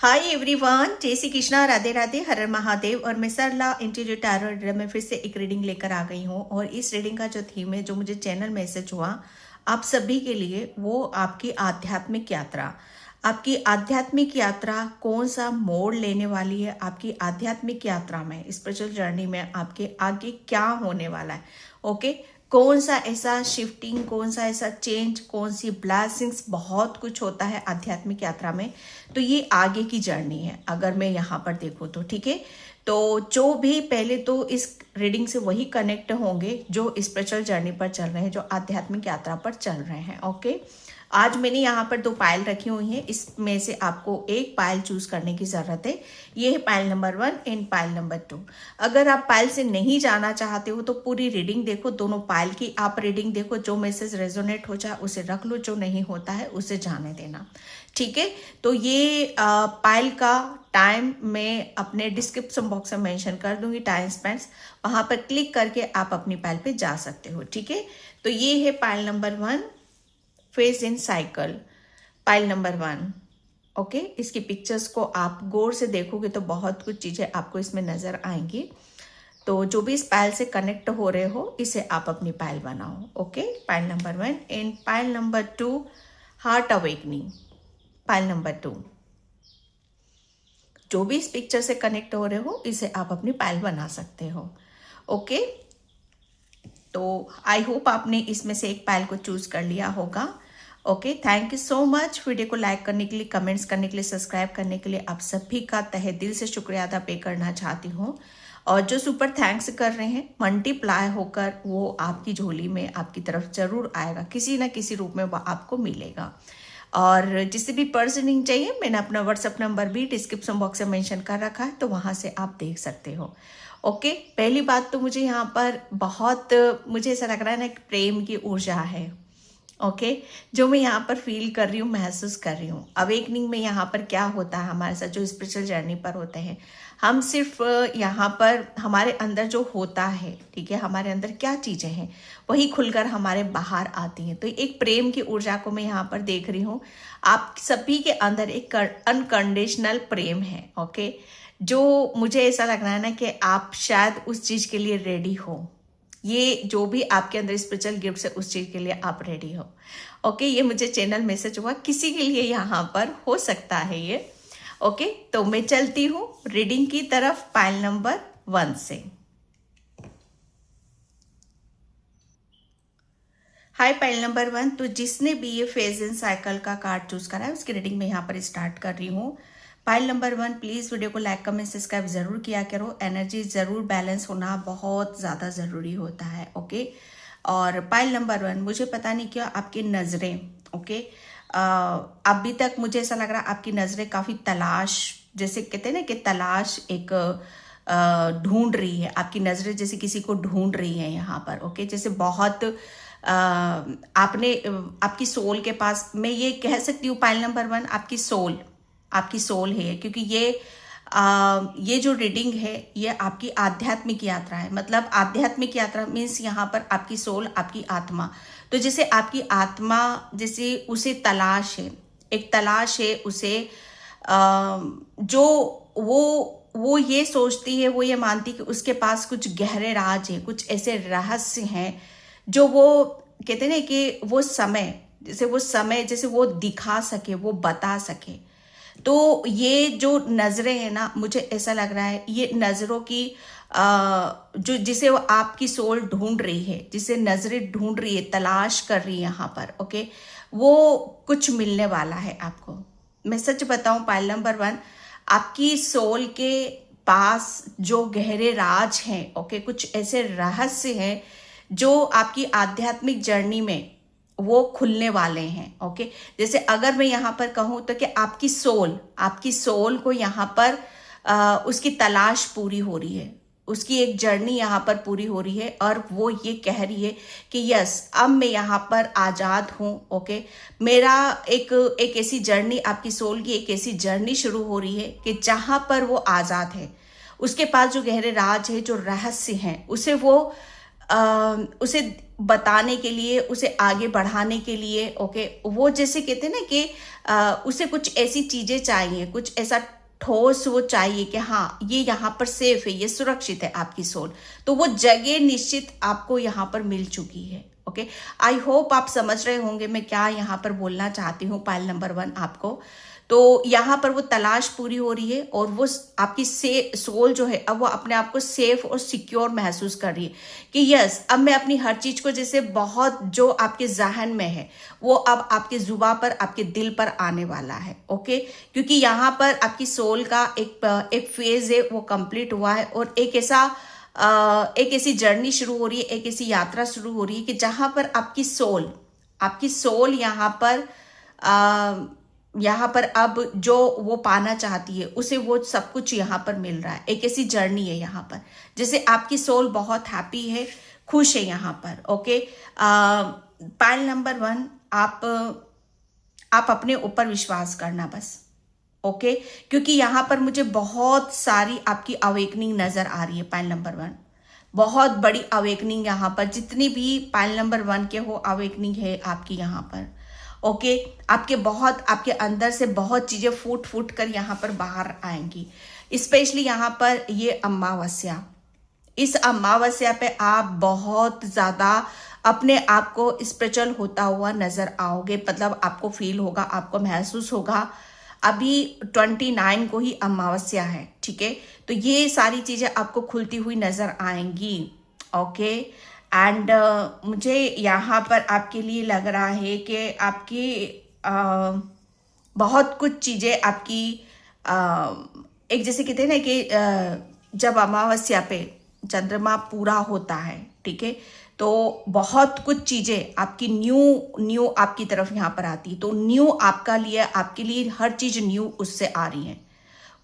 Hi everyone, जय श्री कृष्णा, राधे राधे, हर हर महादेव। और मैं सरला इंटीरियर टैरो रीडर में फिर से एक रीडिंग लेकर आ गई हूँ। और इस रीडिंग का जो थीम है, जो मुझे चैनल मैसेज हुआ आप सभी के लिए, वो आपकी आध्यात्मिक यात्रा। आपकी आध्यात्मिक यात्रा कौन सा मोड़ लेने वाली है आपकी आध्यात्मिक यात्रा में, स्पिरिचुअल जर्नी में आपके आगे क्या होने वाला है। ओके, कौन सा ऐसा शिफ्टिंग, कौन सा ऐसा चेंज, कौन सी ब्लेसिंग्स, बहुत कुछ होता है आध्यात्मिक यात्रा में। तो ये आगे की जर्नी है अगर मैं यहाँ पर देखूँ तो, ठीक है। तो जो भी पहले तो इस रीडिंग से वही कनेक्ट होंगे जो स्पिरिचुअल जर्नी पर चल रहे हैं, जो आध्यात्मिक यात्रा पर चल रहे हैं। ओके, आज मैंने यहाँ पर 2 पायल रखी हुई हैं, इसमें से आपको एक पायल चूज करने की जरूरत है। ये है pile number 1 and pile number 2। अगर आप पायल से नहीं जाना चाहते हो तो पूरी रीडिंग देखो, दोनों पायल की आप रीडिंग देखो, जो मैसेज रेजोनेट हो जाए उसे रख लो, जो नहीं होता है उसे जाने देना, ठीक है। तो ये पायल का टाइम मैं अपने डिस्क्रिप्शन बॉक्स में मेंशन कर दूंगी, टाइम स्पेंड्स, वहां पर क्लिक करके आप अपनी पायल पे जा सकते हो, ठीक है। तो ये है pile number 1, phase in cycle, pile number 1। Okay, इसकी पिक्चर्स को आप गौर से देखोगे तो बहुत कुछ चीजें आपको इसमें नजर आएंगी। तो जो भी इस पाइल से कनेक्ट हो रहे हो, इसे आप अपनी पाइल बनाओ। Okay, pile number 1 and pile number 2, heart awakening, pile number 2। जो भी इस पिक्चर से कनेक्ट हो रहे हो, इसे आप अपनी पाइल बना सकते हो। ओके, तो आई होप आपने इसमें से एक पाइल को चूज कर लिया होगा। Okay, thank you so much. Video को लाइक करने के लिए, कमेंट्स करने के लिए, सब्सक्राइब करने के लिए आप सभी का तहे दिल से शुक्रिया अदा पे करना चाहती हूँ। और जो सुपर थैंक्स कर रहे हैं, मल्टीप्लाई होकर वो आपकी झोली में आपकी तरफ जरूर आएगा, किसी ना किसी रूप में वो आपको मिलेगा। और जिसे भी पर्सनिंग चाहिए, मैंने अपना व्हाट्सएप नंबर भी डिस्क्रिप्शन बॉक्स में मेंशन कर रखा है, तो वहां से आप देख सकते हो। ओके, पहली बात तो मुझे यहाँ पर बहुत, मुझे ऐसा लग रहा है ना, प्रेम की ऊर्जा है। ओके, जो मैं यहाँ पर फील कर रही हूँ, महसूस कर रही हूँ। अवेकनिंग में यहाँ पर क्या होता है हमारे साथ, जो स्पिरिचुअल जर्नी पर होते हैं, हम सिर्फ यहाँ पर हमारे अंदर जो होता है, ठीक है, हमारे अंदर क्या चीजें हैं वही खुलकर हमारे बाहर आती हैं। तो एक प्रेम की ऊर्जा को मैं यहाँ पर देख रही हूँ। आप सभी के अंदर एक अनकंडीशनल प्रेम है। ओके, जो मुझे ऐसा लग रहा है ना कि आप शायद उस चीज के लिए रेडी हो। ये जो भी आपके अंदर स्पिरिचुअल गिफ्ट है, उस चीज के लिए आप रेडी हो। ओके, ये मुझे चैनल मैसेज हुआ, किसी के लिए यहाँ पर हो सकता है ये। ओके, तो मैं चलती हूँ रीडिंग की तरफ पाइल नंबर 1 से। हाय पाइल नंबर 1। तो जिसने भी ये फेज इन साइकिल का कार्ड चूज करा है, उसकी रीडिंग में यहाँ पर स्टार्ट कर रही हूँ। पाइल नंबर 1, प्लीज वीडियो को लाइक, कमेंट, सब्सक्राइब जरूर किया करो। एनर्जी जरूर बैलेंस होना बहुत ज्यादा जरूरी होता है। ओके, और पाइल नंबर 1, मुझे पता नहीं क्यों आपकी नजरें, ओके, अभी तक मुझे ऐसा लग रहा है आपकी नजरें काफी तलाश, जैसे कहते हैं ना कि तलाश एक ढूंढ रही है। आपकी नजरें जैसे किसी को ढूंढ रही है यहाँ पर। ओके, जैसे बहुत आपने आपकी सोल के पास, मैं ये कह सकती हूँ पाइल नंबर 1, आपकी सोल है, क्योंकि ये जो रीडिंग है ये आपकी आध्यात्मिक यात्रा है। मतलब आध्यात्मिक यात्रा मीन्स यहाँ पर आपकी सोल, आपकी आत्मा। तो जैसे आपकी आत्मा, जैसे उसे तलाश है, एक तलाश है उसे, जो वो ये सोचती है, वो ये मानती कि उसके पास कुछ गहरे राज है, कुछ ऐसे रहस्य हैं जो वो कहते हैं ना कि वो समय जैसे वो दिखा सके, वो बता सके। तो ये जो नजरें हैं ना, मुझे ऐसा लग रहा है ये नजरों की जो जिसे वो आपकी सोल ढूंढ रही है, जिसे नजरें ढूंढ रही है, तलाश कर रही है यहाँ पर। ओके, वो कुछ मिलने वाला है आपको। मैं सच बताऊं पाइल नंबर 1, आपकी सोल के पास जो गहरे राज हैं, ओके, कुछ ऐसे रहस्य हैं जो आपकी आध्यात्मिक जर्नी में वो खुलने वाले हैं। ओके, जैसे अगर मैं यहाँ पर कहूँ तो कि आपकी सोल को यहाँ पर उसकी तलाश पूरी हो रही है, उसकी एक जर्नी यहाँ पर पूरी हो रही है, और वो ये कह रही है कि यस, अब मैं यहाँ पर आजाद हूँ। ओके, मेरा एक ऐसी जर्नी, आपकी सोल की एक ऐसी जर्नी शुरू हो रही है कि जहां पर वो आजाद है, उसके पास जो गहरे राज है, जो रहस्य हैं, उसे वो उसे बताने के लिए, उसे आगे बढ़ाने के लिए, ओके, वो जैसे कहते हैं ना कि उसे कुछ ऐसी चीजें चाहिए, कुछ ऐसा ठोस वो चाहिए कि हाँ ये यहाँ पर सेफ है, ये सुरक्षित है आपकी सोल। तो वो जगह निश्चित आपको यहाँ पर मिल चुकी है। ओके, आई होप आप समझ रहे होंगे मैं क्या यहाँ पर बोलना चाहती हूँ पाइल नंबर 1 आपको। तो यहाँ पर वो तलाश पूरी हो रही है और वो आपकी सोल जो है अब वो अपने आप को सेफ और सिक्योर महसूस कर रही है कि यस, अब मैं अपनी हर चीज को जैसे बहुत जो आपके जहन में है वो अब आपके जुबा पर, आपके दिल पर आने वाला है। ओके, क्योंकि यहाँ पर आपकी सोल का एक फेज है वो कंप्लीट हुआ है और एक ऐसी जर्नी शुरू हो रही है, एक ऐसी यात्रा शुरू हो रही है कि जहां पर आपकी सोल यहाँ पर अब जो वो पाना चाहती है उसे वो सब कुछ यहाँ पर मिल रहा है। एक ऐसी जर्नी है यहाँ पर जैसे आपकी सोल बहुत हैप्पी है, खुश है यहाँ पर। ओके, पाइल नंबर 1, आप अपने ऊपर विश्वास करना बस। ओके, क्योंकि यहाँ पर मुझे बहुत सारी आपकी अवेकनिंग नजर आ रही है। पाइल नंबर 1 बहुत बड़ी अवेकनिंग, यहाँ पर जितनी भी पाइल नंबर 1 के हो अवेकनिंग है आपकी यहाँ पर। ओके, आपके अंदर से बहुत चीजें फूट फूट कर यहाँ पर बाहर आएंगी। स्पेशली यहाँ पर ये अमावस्या, इस अमावस्या पे आप बहुत ज्यादा अपने आप को स्पिरिचुअल होता हुआ नजर आओगे। मतलब आपको फील होगा, आपको महसूस होगा। अभी 29 को ही अमावस्या है, ठीक है, तो ये सारी चीजें आपको खुलती हुई नजर आएंगी। ओके, एंड मुझे यहाँ पर आपके लिए लग रहा है कि आपकी बहुत कुछ चीजें आपकी एक जैसे कहते हैं ना कि जब अमावस्या पे चंद्रमा पूरा होता है, ठीक है, तो बहुत कुछ चीजें आपकी न्यू आपकी तरफ यहाँ पर आती है। तो न्यू आपके लिए हर चीज न्यू उससे आ रही है।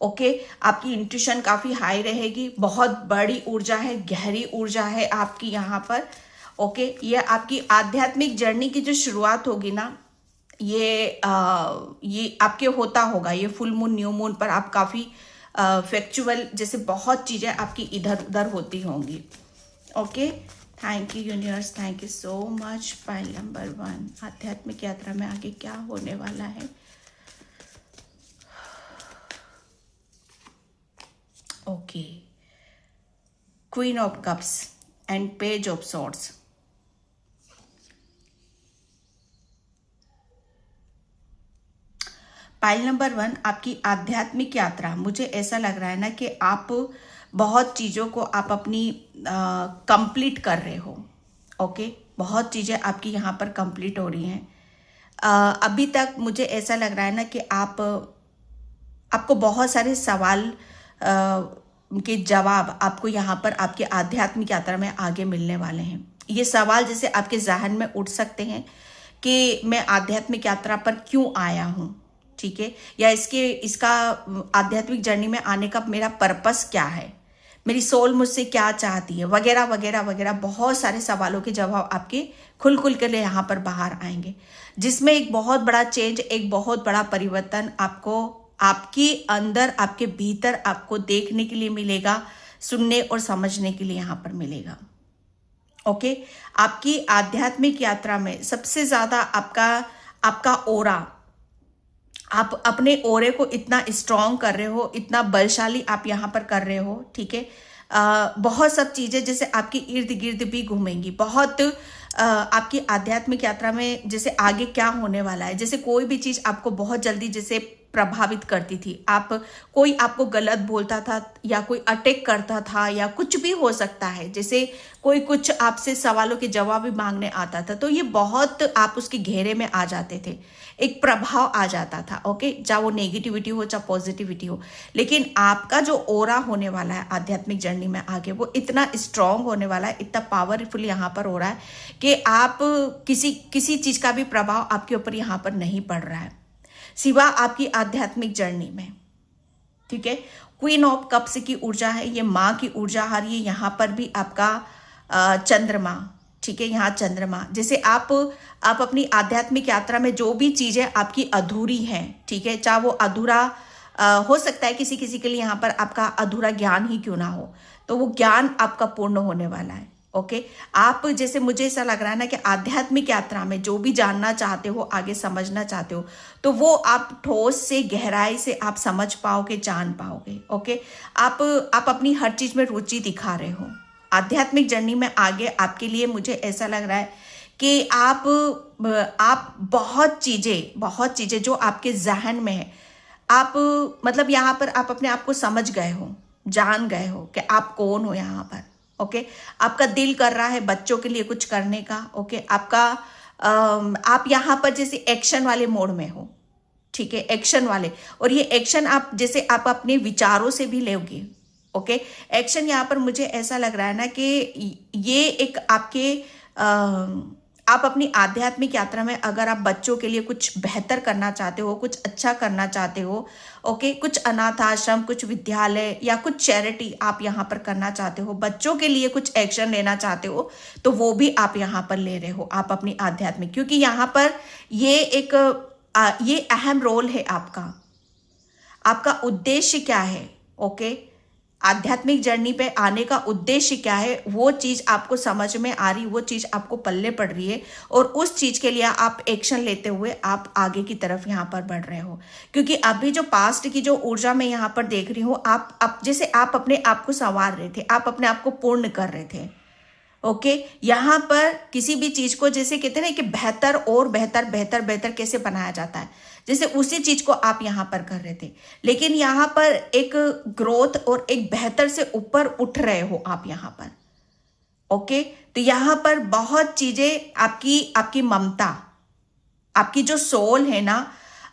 ओके, आपकी इंट्यूशन काफी हाई रहेगी, बहुत बड़ी ऊर्जा है, गहरी ऊर्जा है आपकी यहाँ पर। ओके, ये आपकी आध्यात्मिक जर्नी की जो शुरुआत होगी ना, ये आपके होता होगा ये फुल मून, न्यू मून पर आप काफी फैक्चुअल जैसे बहुत चीजें आपकी इधर उधर होती होंगी। Okay, thank you universe, thank you so much. Pile number 1, आध्यात्मिक यात्रा में आगे क्या होने वाला है। Okay, queen of cups and page of swords. Pile number 1, आपकी आध्यात्मिक यात्रा, मुझे ऐसा लग रहा है ना कि आप बहुत चीज़ों को आप अपनी कंप्लीट कर रहे हो। ओके, बहुत चीज़ें आपकी यहाँ पर कंप्लीट हो रही हैं। अभी तक मुझे ऐसा लग रहा है ना कि आपको बहुत सारे सवाल के जवाब आपको यहाँ पर आपके आध्यात्मिक यात्रा में आगे मिलने वाले हैं। ये सवाल जैसे आपके जहन में उठ सकते हैं कि मैं आध्यात्मिक यात्रा पर क्यों आया हूँ, ठीक है, या इसका आध्यात्मिक जर्नी में आने का मेरा पर्पस क्या है, मेरी सोल मुझसे क्या चाहती है, वगैरह वगैरह वगैरह। बहुत सारे सवालों के जवाब आपके खुल के लिए यहाँ पर बाहर आएंगे, जिसमें एक बहुत बड़ा चेंज, एक बहुत बड़ा परिवर्तन आपको आपके अंदर, आपके भीतर आपको देखने के लिए मिलेगा, सुनने और समझने के लिए यहाँ पर मिलेगा। ओके, आपकी आध्यात्मिक यात्रा में सबसे ज्यादा आपका ओरा, आप अपने ओरे को इतना स्ट्रांग कर रहे हो, इतना बलशाली आप यहाँ पर कर रहे हो, ठीक है। बहुत सब चीजें जैसे आपकी इर्द गिर्द भी घूमेंगी। बहुत आपकी आध्यात्मिक यात्रा में जैसे आगे क्या होने वाला है, जैसे कोई भी चीज आपको बहुत जल्दी जैसे प्रभावित करती थी, कोई आपको गलत बोलता था या कोई अटैक करता था या कुछ भी हो सकता है, जैसे कोई कुछ आपसे सवालों के जवाब भी मांगने आता था, तो ये बहुत आप उसके घेरे में आ जाते थे, एक प्रभाव आ जाता था। ओके, चाहे वो नेगेटिविटी हो चाहे पॉजिटिविटी हो, लेकिन आपका जो ओरा होने वाला है आध्यात्मिक जर्नी में आगे, वो इतना स्ट्रांग होने वाला है, इतना पावरफुल यहाँ पर हो रहा है कि आप किसी चीज का भी प्रभाव आपके ऊपर यहाँ पर नहीं पड़ रहा है, सिवा आपकी आध्यात्मिक जर्नी में, ठीक है। क्वीन ऑफ कप्स की ऊर्जा है, ये माँ की ऊर्जा आ रही है। यहाँ पर भी आपका चंद्रमा, ठीक है, यहाँ चंद्रमा, जैसे आप अपनी आध्यात्मिक यात्रा में जो भी चीजें आपकी अधूरी हैं, ठीक है, चाहे वो अधूरा हो सकता है किसी के लिए यहाँ पर आपका अधूरा ज्ञान ही क्यों ना हो, तो वो ज्ञान आपका पूर्ण होने वाला है। ओके आप जैसे मुझे ऐसा लग रहा है ना कि आध्यात्मिक यात्रा में जो भी जानना चाहते हो, आगे समझना चाहते हो, तो आप ठोस से गहराई से आप समझ पाओगे, जान पाओगे। ओके आप अपनी हर चीज में रुचि दिखा रहे हो। आध्यात्मिक जर्नी में आगे आपके लिए मुझे ऐसा लग रहा है कि आप बहुत चीजें जो आपके जहन में है, आप मतलब यहाँ पर आप अपने आप को समझ गए हो, जान गए हो कि आप कौन हो यहाँ पर। ओके आपका दिल कर रहा है बच्चों के लिए कुछ करने का। ओके आप यहाँ पर जैसे एक्शन वाले मोड में हो, ठीक है, एक्शन वाले, और ये एक्शन आप जैसे आप अपने विचारों से भी लोगे। ओके एक्शन यहाँ पर मुझे ऐसा लग रहा है ना कि ये एक आपके आप अपनी आध्यात्मिक यात्रा में अगर आप बच्चों के लिए कुछ बेहतर करना चाहते हो, कुछ अच्छा करना चाहते हो, ओके कुछ अनाथ आश्रम, कुछ विद्यालय या कुछ चैरिटी आप यहाँ पर करना चाहते हो, बच्चों के लिए कुछ एक्शन लेना चाहते हो, तो वो भी आप यहाँ पर ले रहे हो, आप अपनी आध्यात्मिक, क्योंकि यहाँ पर ये अहम रोल है आपका। आपका उद्देश्य क्या है? ओके आध्यात्मिक जर्नी पे आने का उद्देश्य क्या है, वो चीज आपको समझ में आ रही, वो चीज आपको पल्ले पड़ रही है, और उस चीज के लिए आप एक्शन लेते हुए आप आगे की तरफ यहाँ पर बढ़ रहे हो। क्योंकि अभी जो पास्ट की जो ऊर्जा मैं यहाँ पर देख रही हूँ, आप जैसे आप अपने आप को संवार रहे थे, आप अपने आप को पूर्ण कर रहे थे। ओके यहाँ पर किसी भी चीज को जैसे कहते हैं ना कि बेहतर और बेहतर बेहतर बेहतर कैसे बनाया जाता है, जैसे उसी चीज को आप यहाँ पर कर रहे थे, लेकिन यहाँ पर एक ग्रोथ और एक बेहतर से ऊपर उठ रहे हो आप यहाँ पर। ओके तो यहाँ पर बहुत चीजें आपकी ममता, आपकी जो सोल है ना,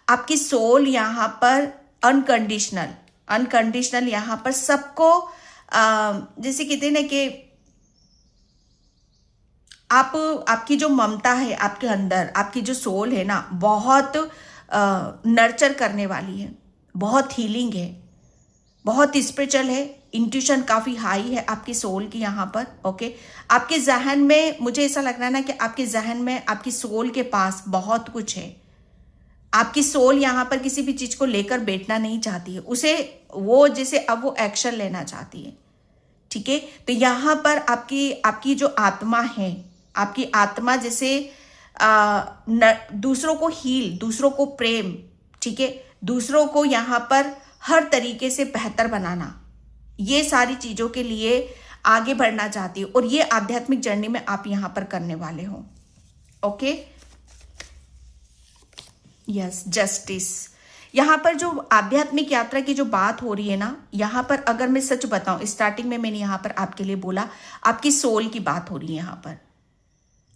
आपकी सोल यहाँ पर अनकंडीशनल यहाँ पर सबको जैसे कहते हैं ना कि आपकी जो ममता है आपके अंदर, आपकी जो सोल है ना, बहुत नर्चर करने वाली है, बहुत हीलिंग है, बहुत स्पिरिचुअल है, इंट्यूशन काफी हाई है आपकी सोल की यहाँ पर। ओके आपके जहन में मुझे ऐसा लग रहा है ना कि आपके जहन में आपकी सोल के पास बहुत कुछ है। आपकी सोल यहाँ पर किसी भी चीज को लेकर बैठना नहीं चाहती है, उसे वो जैसे अब वो एक्शन लेना चाहती है। ठीक है तो यहाँ पर आपकी जो आत्मा है, आपकी आत्मा जैसे दूसरों को हील, दूसरों को प्रेम, ठीक है, दूसरों को यहाँ पर हर तरीके से बेहतर बनाना, ये सारी चीजों के लिए आगे बढ़ना चाहती है, और ये आध्यात्मिक जर्नी में आप यहाँ पर करने वाले हो। ओके यस जस्टिस, यहाँ पर जो आध्यात्मिक यात्रा की जो बात हो रही है ना, यहाँ पर अगर मैं सच बताऊं, स्टार्टिंग में मैंने यहाँ पर आपके लिए बोला आपकी सोल की बात हो रही है यहाँ पर।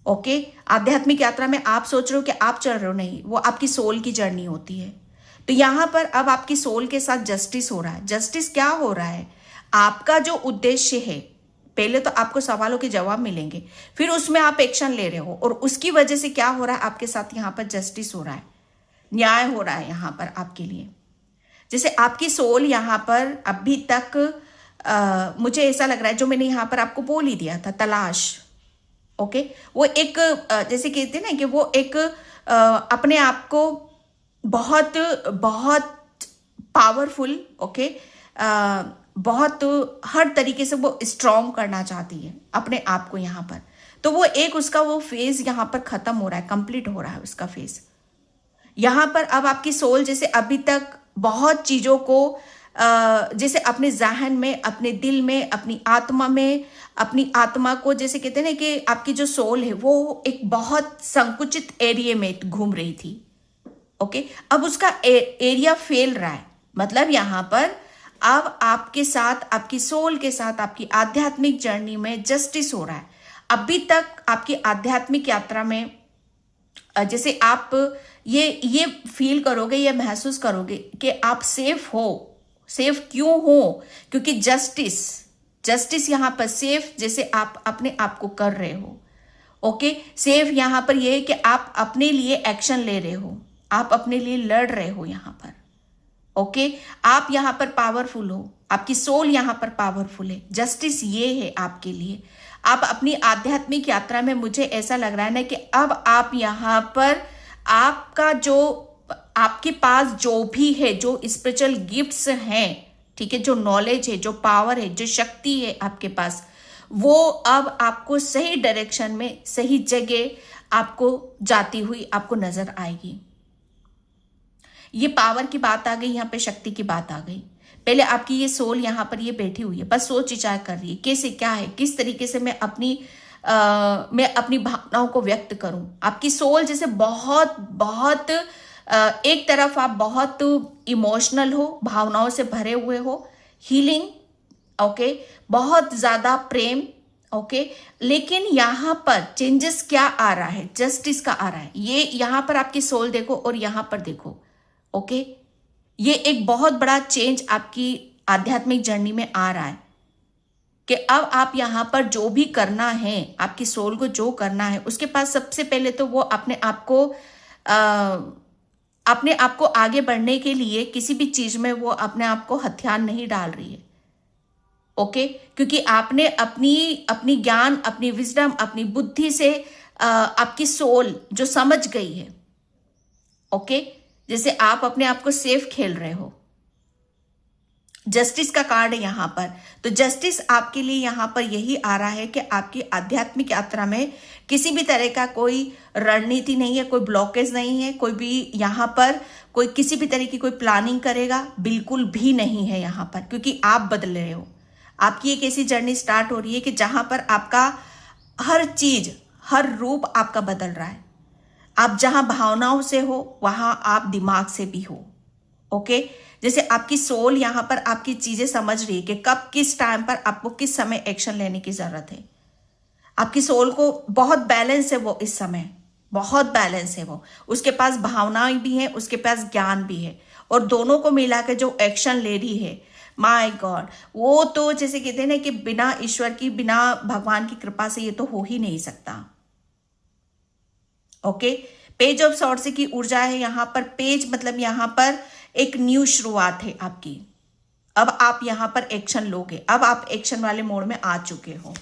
ओके आध्यात्मिक यात्रा में आप सोच रहे हो कि आप चल रहे हो, नहीं, वो आपकी सोल की जर्नी होती है। तो यहाँ पर अब आपकी सोल के साथ जस्टिस हो रहा है। जस्टिस क्या हो रहा है? आपका जो उद्देश्य है, पहले तो आपको सवालों के जवाब मिलेंगे, फिर उसमें आप एक्शन ले रहे हो, और उसकी वजह से क्या हो रहा है आपके साथ, यहाँ पर जस्टिस हो रहा है, न्याय हो रहा है यहाँ पर आपके लिए। जैसे आपकी सोल यहाँ पर अभी तक मुझे ऐसा लग रहा है, जो मैंने यहाँ पर आपको बोल ही दिया था, तलाश। ओके वो एक जैसे कहते हैं ना कि वो एक अपने आप को बहुत बहुत पावरफुल, ओके बहुत हर तरीके से वो स्ट्रॉन्ग करना चाहती है अपने आप को यहाँ पर। तो वो एक उसका वो फेज यहाँ पर खत्म हो रहा है, कंप्लीट हो रहा है उसका फेज। यहाँ पर अब आपकी सोल जैसे अभी तक बहुत चीजों को जैसे अपने जहन में, अपने दिल में, अपनी आत्मा को जैसे कहते हैं ना कि आपकी जो सोल है वो एक बहुत संकुचित एरिया में घूम रही थी। ओके अब उसका एरिया फैल रहा है, मतलब यहाँ पर अब आपके साथ, आपकी सोल के साथ, आपकी आध्यात्मिक जर्नी में जस्टिस हो रहा है। अभी तक आपकी आध्यात्मिक यात्रा में जैसे आप ये फील करोगे, ये महसूस करोगे कि आप सेफ हो। सेफ क्यों हो? क्योंकि जस्टिस यहाँ पर सेफ जैसे आप अपने आप को कर रहे हो। ओके सेफ यहाँ पर ये है कि आप अपने लिए एक्शन ले रहे हो, आप अपने लिए लड़ रहे हो यहाँ पर। ओके आप यहाँ पर पावरफुल हो, आपकी सोल यहाँ पर पावरफुल है। जस्टिस ये है आपके लिए। आप अपनी आध्यात्मिक यात्रा में मुझे ऐसा लग रहा है ना कि अब आप यहाँ पर आपका जो आपके पास जो भी है, जो स्पिरिचुअल गिफ्ट्स हैं, ठीक है, जो नॉलेज है, जो पावर है, जो शक्ति है आपके पास, वो अब आपको सही डायरेक्शन में, सही जगह आपको जाती हुई आपको नजर आएगी। ये पावर की बात आ गई, यहाँ पे शक्ति की बात आ गई। पहले आपकी ये सोल यहाँ पर ये बैठी हुई है, बस सोच विचार कर रही है कैसे क्या है, किस तरीके से मैं अपनी भावनाओं को व्यक्त करूं। आपकी सोल जैसे बहुत बहुत एक तरफ आप बहुत इमोशनल हो, भावनाओं से भरे हुए हो, हीलिंग, ओके, बहुत ज्यादा प्रेम, ओके, लेकिन यहां पर चेंजेस क्या आ रहा है, जस्टिस का आ रहा है। ये यहां पर आपकी सोल देखो और यहां पर देखो, ओके, ये एक बहुत बड़ा चेंज आपकी आध्यात्मिक जर्नी में आ रहा है कि अब आप यहां पर जो भी करना है, आपकी सोल को जो करना है, उसके पास सबसे पहले तो वो अपने आप को आगे बढ़ने के लिए किसी भी चीज में वो अपने आप को हथियार नहीं डाल रही है, ओके, क्योंकि आपने अपनी ज्ञान, अपनी विजडम, अपनी बुद्धि से आपकी सोल जो समझ गई है, ओके, जैसे आप अपने आप को सेफ खेल रहे हो। जस्टिस का कार्ड है यहां पर, तो जस्टिस आपके लिए यहां पर यही आ रहा है कि आपकी आध्यात्मिक यात्रा में किसी भी तरह का कोई रणनीति नहीं है, कोई ब्लॉकेज नहीं है, कोई भी यहां पर कोई किसी भी तरह की कोई प्लानिंग करेगा, बिल्कुल भी नहीं है यहां पर, क्योंकि आप बदल रहे हो। आपकी एक ऐसी जर्नी स्टार्ट हो रही है कि जहां पर आपका हर चीज, हर रूप आपका बदल रहा है। आप जहां भावनाओं से हो वहां आप दिमाग से भी हो, ओके। जैसे आपकी सोल यहां पर आपकी चीजें समझ रही है कि कब किस टाइम पर आपको किस समय एक्शन लेने की जरूरत है। आपकी सोल को बहुत बैलेंस है, वो इस समय बहुत बैलेंस है, वो उसके पास भावनाएं भी हैं, उसके पास ज्ञान भी है, और दोनों को मिला के जो एक्शन ले रही है, माय गॉड, वो तो जैसे कहते हैं ना कि बिना ईश्वर की, बिना भगवान की कृपा से ये तो हो ही नहीं सकता, ओके। पेज ऑफ सॉर्ड्स की ऊर्जा है यहां पर। पेज मतलब यहां पर एक न्यू शुरुआत है आपकी। अब आप यहां पर एक्शन लोगे, अब आप एक्शन वाले मोड में आ चुके हो,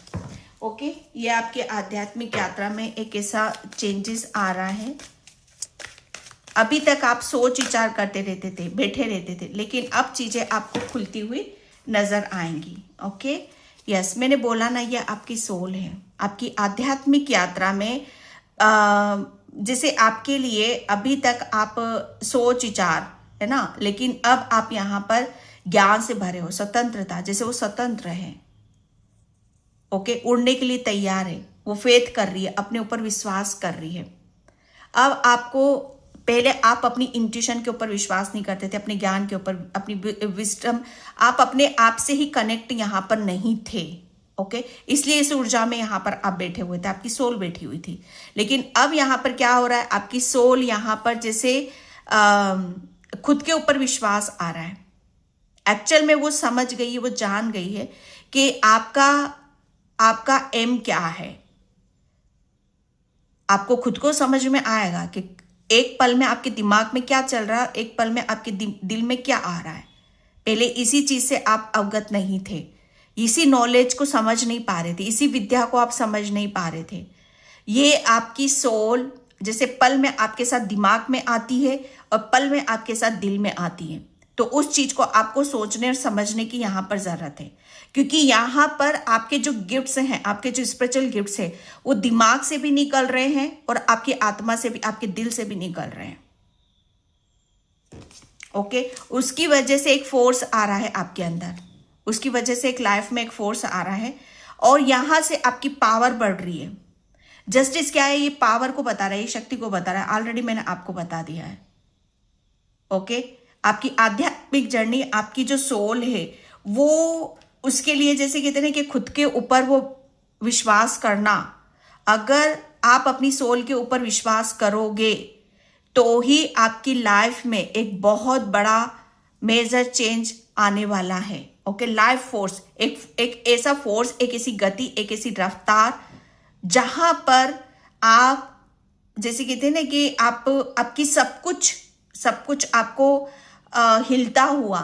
ओके। ये आपके आध्यात्मिक यात्रा में एक ऐसा चेंजेस आ रहा है। अभी तक आप सोच विचार करते रहते थे, बैठे रहते थे, लेकिन अब चीजें आपको खुलती हुई नजर आएंगी, ओके। यस, मैंने बोला ना, ये आपकी सोल है। आपकी आध्यात्मिक यात्रा में जैसे आपके लिए अभी तक आप सोच विचार है ना, लेकिन अब आप यहां पर ज्ञान से भरे हो, स्वतंत्रता, जैसे वो स्वतंत्र है, ओके, उड़ने के लिए तैयार है, वो फेथ कर रही है, अपने ऊपर विश्वास कर रही है। अब आपको, पहले आप अपनी इंट्यूशन के ऊपर विश्वास नहीं करते थे, अपने ज्ञान के ऊपर, अपनी विजडम, आप अपने आप से ही कनेक्ट यहां पर नहीं थे, ओके, इसलिए इस ऊर्जा में यहां पर आप बैठे हुए थे, आपकी सोल बैठी हुई थी। लेकिन अब यहां पर क्या हो रहा है, आपकी सोल यहां पर जैसे खुद के ऊपर विश्वास आ रहा है। एक्चुअल में वो समझ गई है, वो जान गई है कि आपका एम क्या है। आपको खुद को समझ में आएगा कि एक पल में आपके दिमाग में क्या चल रहा है, एक पल में आपके दिल में क्या आ रहा है। पहले इसी चीज से आप अवगत नहीं थे, इसी नॉलेज को समझ नहीं पा रहे थे, इसी विद्या को आप समझ नहीं पा रहे थे। ये आपकी सोल जैसे पल में आपके साथ दिमाग में आती है और पल में आपके साथ दिल में आती है, तो उस चीज को आपको सोचने और समझने की यहां पर जरूरत है, क्योंकि यहां पर आपके जो गिफ्ट्स हैं, आपके जो स्पिरिचुअल गिफ्ट्स हैं, वो दिमाग से भी निकल रहे हैं और आपकी आत्मा से भी, आपके दिल से भी निकल रहे हैं, ओके। उसकी वजह से एक फोर्स आ रहा है आपके अंदर, उसकी वजह से एक लाइफ में एक फोर्स आ रहा है, और यहां से आपकी पावर बढ़ रही है। जस्टिस क्या है, ये पावर को बता रहा है, ये शक्ति को बता रहा है। ऑलरेडी मैंने आपको बता दिया है, ओके। आपकी आध्यात्मिक जर्नी, आपकी जो सोल है, वो उसके लिए जैसे कहते हैं कि खुद के ऊपर वो विश्वास करना, अगर आप अपनी सोल के ऊपर विश्वास करोगे तो ही आपकी लाइफ में एक बहुत बड़ा मेजर चेंज आने वाला है, ओके। लाइफ फोर्स, एक ऐसा फोर्स, एक ऐसी गति, एक ऐसी रफ्तार जहां पर आप जैसे कहते हैं ना कि आपकी सब कुछ आपको हिलता हुआ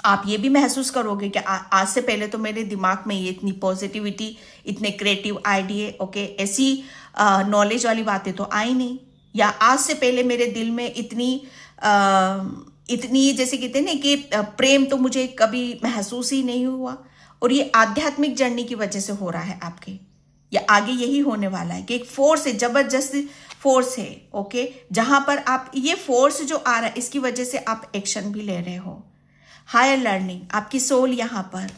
आप ये भी महसूस करोगे कि आज से पहले तो मेरे दिमाग में ये इतनी पॉजिटिविटी, इतने क्रिएटिव आइडिया, ओके, ऐसी नॉलेज वाली बातें तो आई नहीं, या आज से पहले मेरे दिल में इतनी जैसे कहते हैं ना कि प्रेम तो मुझे कभी महसूस ही नहीं हुआ। और ये आध्यात्मिक जर्नी की वजह से हो रहा है आपके, या आगे यही होने वाला है कि एक फोर्स है, जबरदस्त फोर्स है। ओके, जहां पर आप ये फोर्स जो आ रहा है इसकी वजह से आप एक्शन भी ले रहे हो। हायर लर्निंग, आपकी सोल यहां पर,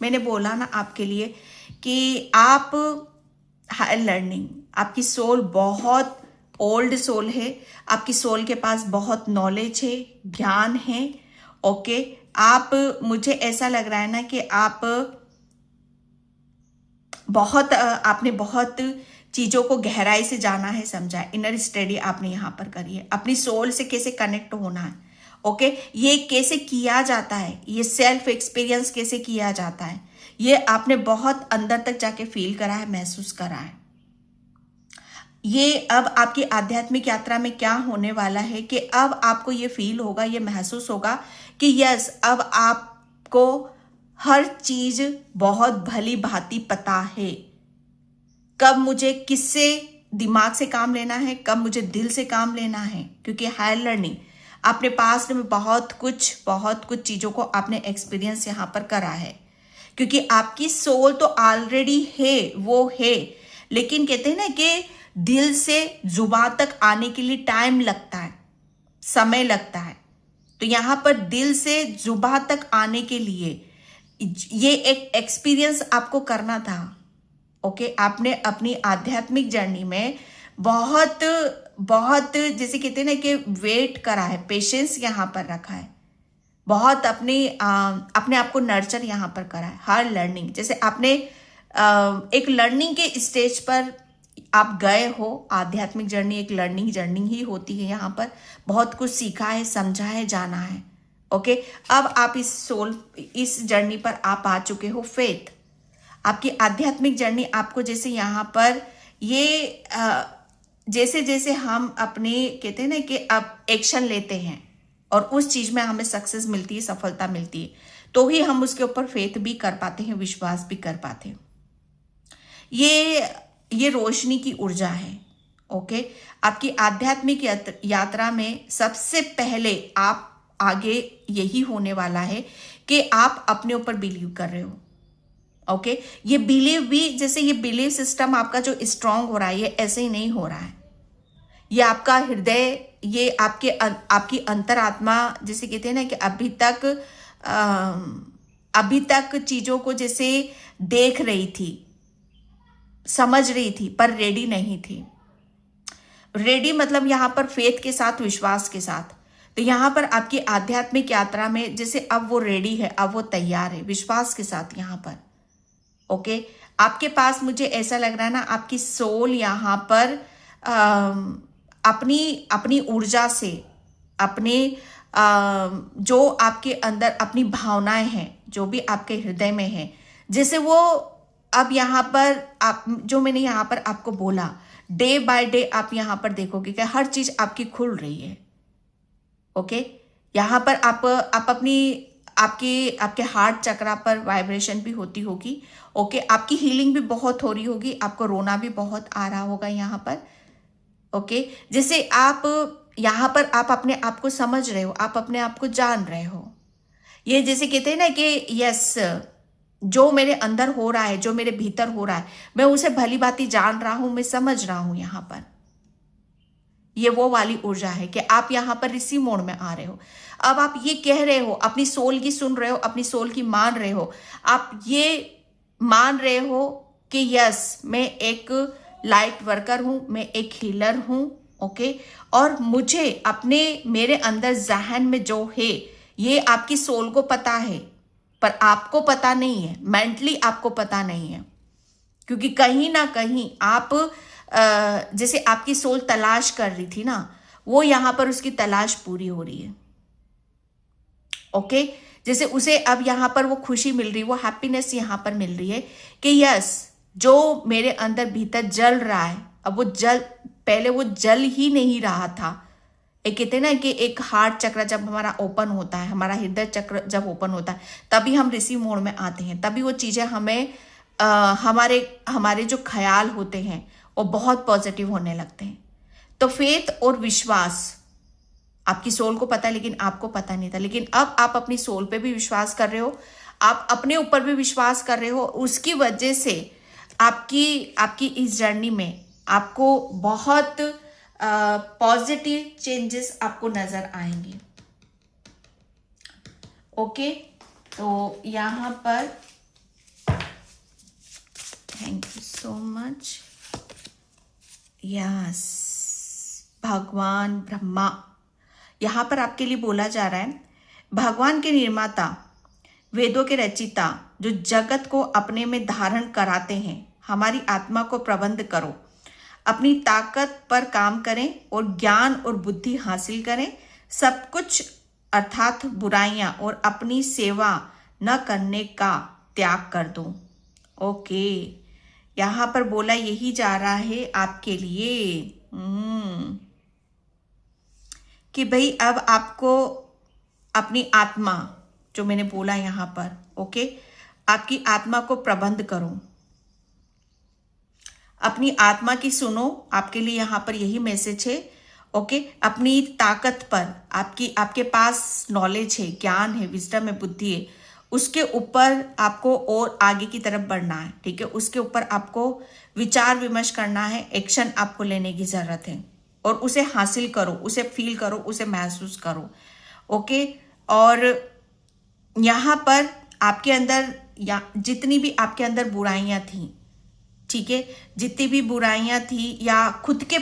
मैंने बोला ना आपके लिए कि आप हायर लर्निंग, आपकी सोल बहुत ओल्ड सोल है, आपकी सोल के पास बहुत नॉलेज है, ज्ञान है। ओके, आप, मुझे ऐसा लग रहा है ना कि आप बहुत आपने बहुत चीजों को गहराई से जाना है, समझा है। इनर स्टडी आपने यहाँ पर करी है, अपनी सोल से कैसे कनेक्ट होना है। ओके, ये कैसे किया जाता है, ये सेल्फ एक्सपीरियंस कैसे किया जाता है, ये आपने बहुत अंदर तक जाके फील करा है, महसूस करा है। ये अब आपकी आध्यात्मिक यात्रा में क्या होने वाला है कि अब आपको ये फील होगा, ये महसूस होगा कि यस, अब आपको हर चीज बहुत भली भांति पता है, कब मुझे किससे दिमाग से काम लेना है, कब मुझे दिल से काम लेना है। क्योंकि हायर लर्निंग, आपने पास्ट में बहुत कुछ चीजों को आपने एक्सपीरियंस यहां पर करा है, क्योंकि आपकी सोल तो ऑलरेडी है, वो है, लेकिन कहते हैं ना कि दिल से जुबान तक आने के लिए टाइम लगता है, समय लगता है। तो यहां पर दिल से जुबान तक आने के लिए ये एक एक्सपीरियंस आपको करना था। ओके, आपने अपनी आध्यात्मिक जर्नी में बहुत जैसे कहते हैं ना कि वेट करा है, पेशेंस यहां पर रखा है, बहुत अपने आप को नर्चर यहां पर करा है। हर लर्निंग, जैसे आपने एक लर्निंग के स्टेज पर आप गए हो। आध्यात्मिक जर्नी एक लर्निंग ही होती है, यहाँ पर बहुत कुछ सीखा है, समझा है, जाना है। ओके, अब आप इस जर्नी पर आप आ चुके हो। फेथ, आपकी आध्यात्मिक जर्नी आपको जैसे यहाँ पर ये जैसे जैसे हम अपने कहते हैं ना कि अब एक्शन लेते हैं और उस चीज में हमें सक्सेस मिलती है, सफलता मिलती है, तो ही हम उसके ऊपर फेथ भी कर पाते हैं, विश्वास भी कर पाते हैं। ये रोशनी की ऊर्जा है। ओके, आपकी आध्यात्मिक यात्रा में सबसे पहले आप आगे यही होने वाला है कि आप अपने ऊपर बिलीव कर रहे हो। ओके, ये बिलीव भी, जैसे ये बिलीव सिस्टम आपका जो स्ट्रांग हो रहा है, ये ऐसे ही नहीं हो रहा है। ये आपका हृदय, ये आपकी अंतरात्मा, जैसे कहते हैं ना कि अभी तक चीजों को जैसे देख रही थी, समझ रही थी, पर रेडी नहीं थी। रेडी मतलब यहां पर फेथ के साथ, विश्वास के साथ। तो यहां पर आपकी आध्यात्मिक यात्रा में जैसे अब वो रेडी है, अब वो तैयार है, विश्वास के साथ यहां पर। ओके, आपके पास मुझे ऐसा लग रहा है ना, आपकी सोल यहां पर अपनी ऊर्जा से, अपने जो आपके अंदर अपनी भावनाएं हैं, जो भी आपके हृदय में है, जैसे वो अब यहाँ पर आप, जो मैंने यहाँ पर आपको बोला, डे बाय डे आप यहाँ पर देखोगे कि हर चीज आपकी खुल रही है। ओके, यहाँ पर आप अपनी आपके हार्ट चक्रा पर वाइब्रेशन भी होती होगी। ओके, आपकी हीलिंग भी बहुत हो रही होगी, आपको रोना भी बहुत आ रहा होगा यहाँ पर। ओके, जैसे आप यहाँ पर आप अपने आप को समझ रहे हो, आप अपने आप को जान रहे हो। ये जैसे कहते हैं ना कि यस, जो मेरे अंदर हो रहा है, जो मेरे भीतर हो रहा है, मैं उसे भली भांति जान रहा हूं, मैं समझ रहा हूं। यहां पर ये वो वाली ऊर्जा है कि आप यहां पर रिसीव मोड में आ रहे हो। अब आप ये कह रहे हो, अपनी सोल की सुन रहे हो, अपनी सोल की मान रहे हो। आप ये मान रहे हो कि यस, मैं एक लाइट वर्कर हूं, मैं एक हीलर हूं। ओके, और मुझे मेरे अंदर जहन में जो है, ये आपकी सोल को पता है, पर आपको पता नहीं है, मेंटली आपको पता नहीं है। क्योंकि कहीं ना कहीं आप जैसे आपकी सोल तलाश कर रही थी ना, वो यहां पर उसकी तलाश पूरी हो रही है। ओके, जैसे उसे अब यहां पर वो खुशी मिल रही, वो हैप्पीनेस यहां पर मिल रही है कि यस, जो मेरे अंदर भीतर जल रहा है, अब वो पहले वो जल ही नहीं रहा था। एक कहते हैं ना कि एक हार्ट चक्र जब हमारा ओपन होता है, हमारा हृदय चक्र जब ओपन होता है, तभी हम रिसीव मोड में आते हैं, तभी वो चीजें हमें हमारे जो ख्याल होते हैं वो बहुत पॉजिटिव होने लगते हैं। तो फेथ और विश्वास आपकी सोल को पता है, लेकिन आपको पता नहीं था। लेकिन अब आप अपनी सोल पे भी विश्वास कर रहे हो, आप अपने ऊपर भी विश्वास कर रहे हो, उसकी वजह से आपकी इस जर्नी में आपको बहुत पॉजिटिव चेंजेस आपको नजर आएंगे। ओके, तो यहाँ पर thank you so much. Yes, भगवान ब्रह्मा यहाँ पर आपके लिए बोला जा रहा है, भगवान के निर्माता, वेदों के रचिता, जो जगत को अपने में धारण कराते हैं, हमारी आत्मा को प्रबंध करो, अपनी ताकत पर काम करें और ज्ञान और बुद्धि हासिल करें, सब कुछ अर्थात बुराइयां और अपनी सेवा न करने का त्याग कर दो। ओके, यहाँ पर बोला यही जा रहा है आपके लिए कि भाई अब आपको अपनी आत्मा, जो मैंने बोला यहाँ पर, ओके, आपकी आत्मा को प्रबंध करो, अपनी आत्मा की सुनो। आपके लिए यहाँ पर यही मैसेज है। ओके, अपनी ताकत पर, आपके पास नॉलेज है, ज्ञान है, विजडम है, बुद्धि है, उसके ऊपर आपको और आगे की तरफ बढ़ना है। ठीक है, उसके ऊपर आपको विचार विमर्श करना है, एक्शन आपको लेने की जरूरत है और उसे हासिल करो, उसे फील करो, उसे महसूस करो। ओके, और यहाँ पर आपके अंदर या जितनी भी आपके अंदर बुराइयां थी, ठीक है, जितनी भी बुराइयां थी या खुद के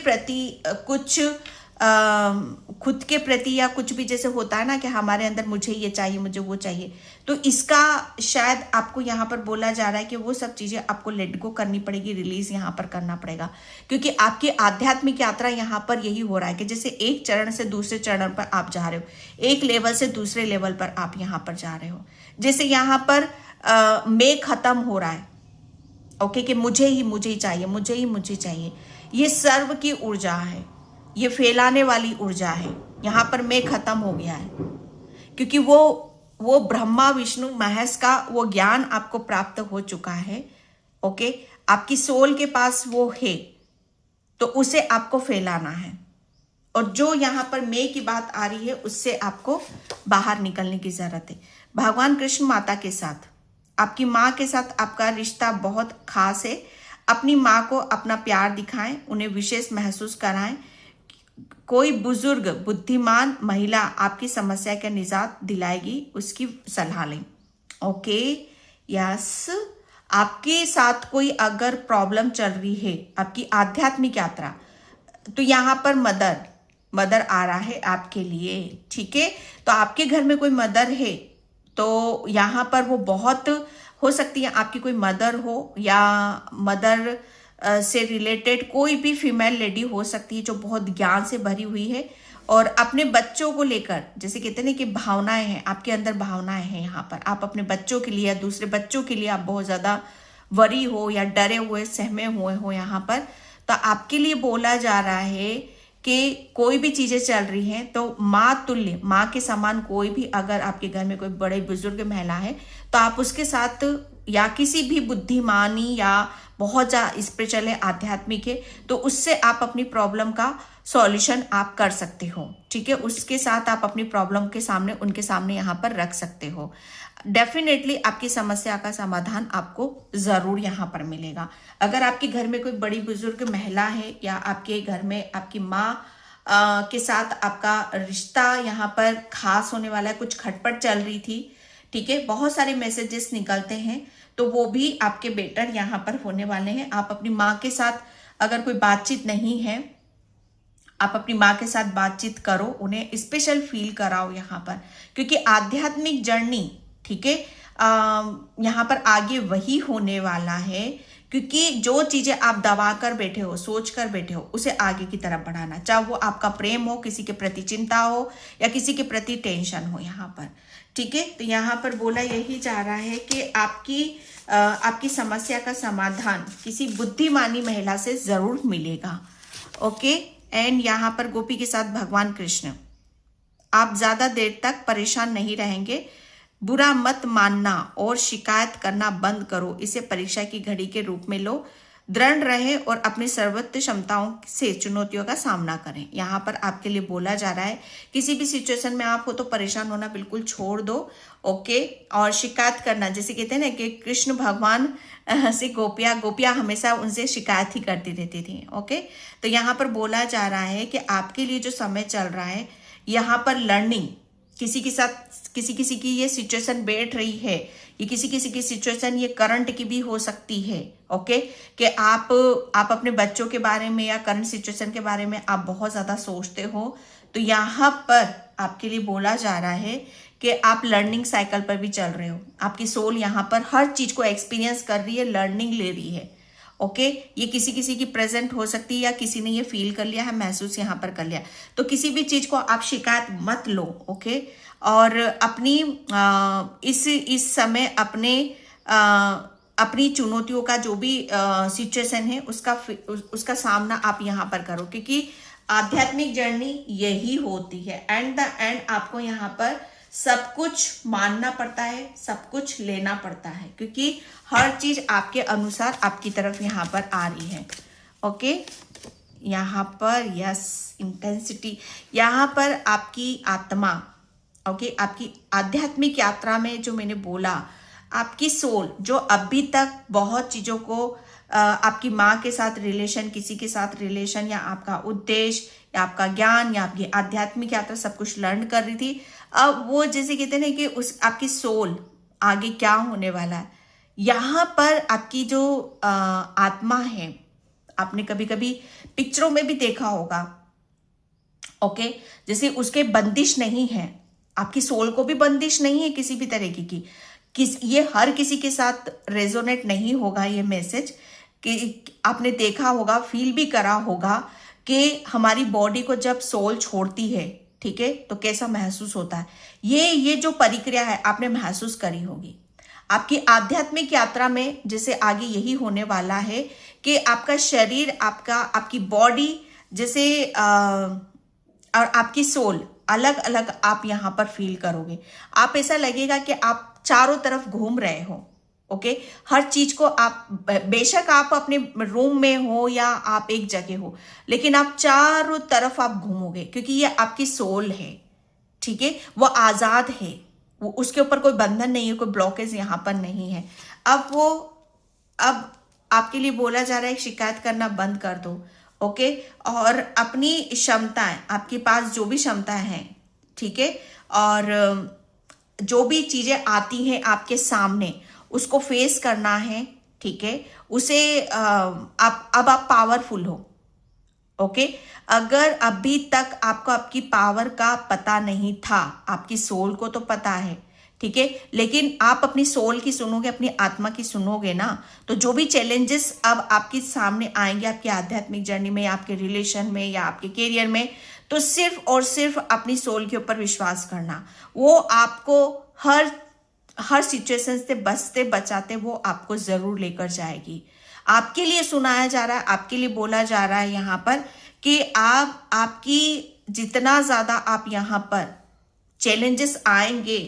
प्रति या कुछ भी जैसे होता है ना कि हमारे अंदर मुझे ये चाहिए, मुझे वो चाहिए, तो इसका शायद आपको यहाँ पर बोला जा रहा है कि वो सब चीजें आपको लेट गो करनी पड़ेगी, रिलीज यहाँ पर करना पड़ेगा, क्योंकि आपकी आध्यात्मिक यात्रा यहाँ पर यही हो रहा है कि जैसे एक चरण से दूसरे चरण पर आप जा रहे हो, एक लेवल से दूसरे लेवल पर आप यहाँ पर जा रहे हो। जैसे यहाँ पर मैं खत्म हो रहा है, ओके, कि मुझे ही चाहिए, मुझे चाहिए, ये सर्व की ऊर्जा है, ये फैलाने वाली ऊर्जा है। यहाँ पर मैं खत्म हो गया है, क्योंकि वो ब्रह्मा विष्णु महेश का वो ज्ञान आपको प्राप्त हो चुका है। ओके, आपकी सोल के पास वो है, तो उसे आपको फैलाना है। और जो यहाँ पर मैं की बात आ रही है, उससे आपको बाहर निकलने की जरूरत है। भगवान कृष्ण माता के साथ, आपकी माँ के साथ आपका रिश्ता बहुत खास है। अपनी माँ को अपना प्यार दिखाएं, उन्हें विशेष महसूस कराएं। कोई बुजुर्ग बुद्धिमान महिला आपकी समस्या का निजात दिलाएगी, उसकी सलाह लें। ओके, यस, आपके साथ कोई अगर प्रॉब्लम चल रही है, आपकी आध्यात्मिक यात्रा, तो यहाँ पर मदर आ रहा है आपके लिए। ठीक है, तो आपके घर में कोई मदर है तो यहाँ पर वो बहुत हो सकती है, आपकी कोई मदर हो या मदर से रिलेटेड कोई भी फीमेल लेडी हो सकती है जो बहुत ज्ञान से भरी हुई है और अपने बच्चों को लेकर, जैसे कहते हैं कि भावनाएं हैं, आपके अंदर भावनाएं हैं। यहाँ पर आप अपने बच्चों के लिए या दूसरे बच्चों के लिए आप बहुत ज्यादा वरी हो या डरे हुए, सहमे हुए हो यहाँ पर, तो आपके लिए बोला जा रहा है कि कोई भी चीजें चल रही हैं तो माँ तुल्य, माँ के समान कोई भी अगर आपके घर में कोई बड़े बुजुर्ग महिला है तो आप उसके साथ, या किसी भी बुद्धिमानी या बहुत ज्यादा स्पिरिचुअल है, आध्यात्मिक है, तो उससे आप अपनी प्रॉब्लम का सॉल्यूशन आप कर सकते हो। ठीक है, उसके साथ आप अपनी प्रॉब्लम के सामने, उनके सामने यहाँ पर रख सकते हो। डेफिनेटली आपकी समस्या का समाधान आपको जरूर यहाँ पर मिलेगा। अगर आपके घर में कोई बड़ी बुजुर्ग महिला है या आपके घर में आपकी माँ के साथ आपका रिश्ता यहाँ पर खास होने वाला है, कुछ खटपट चल रही थी, ठीक है, बहुत सारे मैसेजेस निकलते हैं, तो वो भी आपके बेटर यहाँ पर होने वाले हैं। आप अपनी माँ के साथ अगर कोई बातचीत नहीं है, आप अपनी माँ के साथ बातचीत करो, उन्हें स्पेशल फील कराओ यहाँ पर, क्योंकि आध्यात्मिक जर्नी, ठीक है, यहाँ पर आगे वही होने वाला है, क्योंकि जो चीजें आप दबा कर बैठे हो, सोच कर बैठे हो, उसे आगे की तरफ बढ़ाना, चाहे वो आपका प्रेम हो, किसी के प्रति चिंता हो या किसी के प्रति टेंशन हो यहाँ पर। ठीक है, तो यहाँ पर बोला यही जा रहा है कि आपकी समस्या का समाधान किसी बुद्धिमानी महिला से जरूर मिलेगा। ओके, एंड यहाँ पर गोपी के साथ भगवान कृष्ण, आप ज्यादा देर तक परेशान नहीं रहेंगे। बुरा मत मानना और शिकायत करना बंद करो, इसे परीक्षा की घड़ी के रूप में लो। दृढ़ रहें और अपनी सर्वोच्च क्षमताओं से चुनौतियों का सामना करें। यहाँ पर आपके लिए बोला जा रहा है किसी भी सिचुएशन में आप हो तो परेशान होना बिल्कुल छोड़ दो। ओके, और शिकायत करना, जैसे कहते हैं ना कि कृष्ण भगवान से गोपियां हमेशा उनसे शिकायत ही करती रहती थी। ओके, तो यहाँ पर बोला जा रहा है कि आपके लिए जो समय चल रहा है यहाँ पर लर्निंग, किसी के साथ किसी की ये सिचुएशन बैठ रही है, ये किसी की सिचुएशन ये करंट की भी हो सकती है। ओके, कि आप अपने बच्चों के बारे में या करंट सिचुएशन के बारे में आप बहुत ज्यादा सोचते हो। तो यहाँ पर आपके लिए बोला जा रहा है कि आप लर्निंग साइकिल पर भी चल रहे हो। आपकी सोल यहाँ पर हर चीज को एक्सपीरियंस कर रही है, लर्निंग ले रही है। ओके, ये किसी की प्रेजेंट हो सकती है या किसी ने ये फील कर लिया है, महसूस यहाँ पर कर लिया। तो किसी भी चीज को आप शिकायत मत लो। ओके, और अपनी इस समय अपनी चुनौतियों का जो भी सिचुएशन है उसका सामना आप यहाँ पर करो, क्योंकि आध्यात्मिक जर्नी यही होती है। एंड द एंड आपको यहाँ पर सब कुछ मानना पड़ता है, सब कुछ लेना पड़ता है, क्योंकि हर चीज आपके अनुसार आपकी तरफ यहाँ पर आ रही है। ओके, यहाँ पर यस इंटेंसिटी, यहाँ पर आपकी आत्मा, ओके, आपकी आध्यात्मिक यात्रा में जो मैंने बोला, आपकी सोल जो अभी तक बहुत चीजों को आपकी माँ के साथ रिलेशन, किसी के साथ रिलेशन, या आपका उद्देश्य या आपका ज्ञान या आपकी आध्यात्मिक यात्रा सब कुछ लर्न कर रही थी, अब वो जैसे कहते हैं ना कि उस आपकी सोल आगे क्या होने वाला है, यहाँ पर आपकी जो आत्मा है, आपने कभी कभी पिक्चरों में भी देखा होगा। ओके, जैसे उसके बंदिश नहीं है, आपकी सोल को भी बंदिश नहीं है किसी भी तरीके की। ये हर किसी के साथ रेजोनेट नहीं होगा ये मैसेज, कि आपने देखा होगा, फील भी करा होगा कि हमारी बॉडी को जब सोल छोड़ती है, ठीक है, तो कैसा महसूस होता है। ये जो प्रक्रिया है आपने महसूस करी होगी। आपकी आध्यात्मिक यात्रा में जैसे आगे यही होने वाला है कि आपका शरीर, आपकी बॉडी जैसे और आपकी सोल अलग अलग आप यहाँ पर फील करोगे। आप ऐसा लगेगा कि आप चारों तरफ घूम रहे हो। ओके, हर चीज को आप, बेशक आप अपने रूम में हो या आप एक जगह हो, लेकिन आप चारों तरफ आप घूमोगे, क्योंकि ये आपकी सोल है। ठीक है, वो आजाद है, वो उसके ऊपर कोई बंधन नहीं है, कोई ब्लॉकेज यहाँ पर नहीं है। अब आपके लिए बोला जा रहा है शिकायत करना बंद कर दो। ओके, और अपनी क्षमताएं, आपके पास जो भी क्षमताएं हैं, ठीक है, और जो भी चीजें आती हैं आपके सामने उसको फेस करना है। ठीक है, उसे अब आप पावरफुल हो। ओके, अगर अभी तक आपको आपकी पावर का पता नहीं था, आपकी सोल को तो पता है, ठीक है, लेकिन आप अपनी सोल की सुनोगे, अपनी आत्मा की सुनोगे ना, तो जो भी चैलेंजेस अब आपके सामने आएंगे आपकी आध्यात्मिक जर्नी में, आपके रिलेशन में या आपके करियर में, तो सिर्फ और सिर्फ अपनी सोल के ऊपर विश्वास करना। वो आपको हर सिचुएशन से बचते बचाते वो आपको जरूर लेकर जाएगी। आपके लिए सुनाया जा रहा है, आपके लिए बोला जा रहा है यहाँ पर कि आपकी जितना ज्यादा आप यहाँ पर चैलेंजेस आएंगे,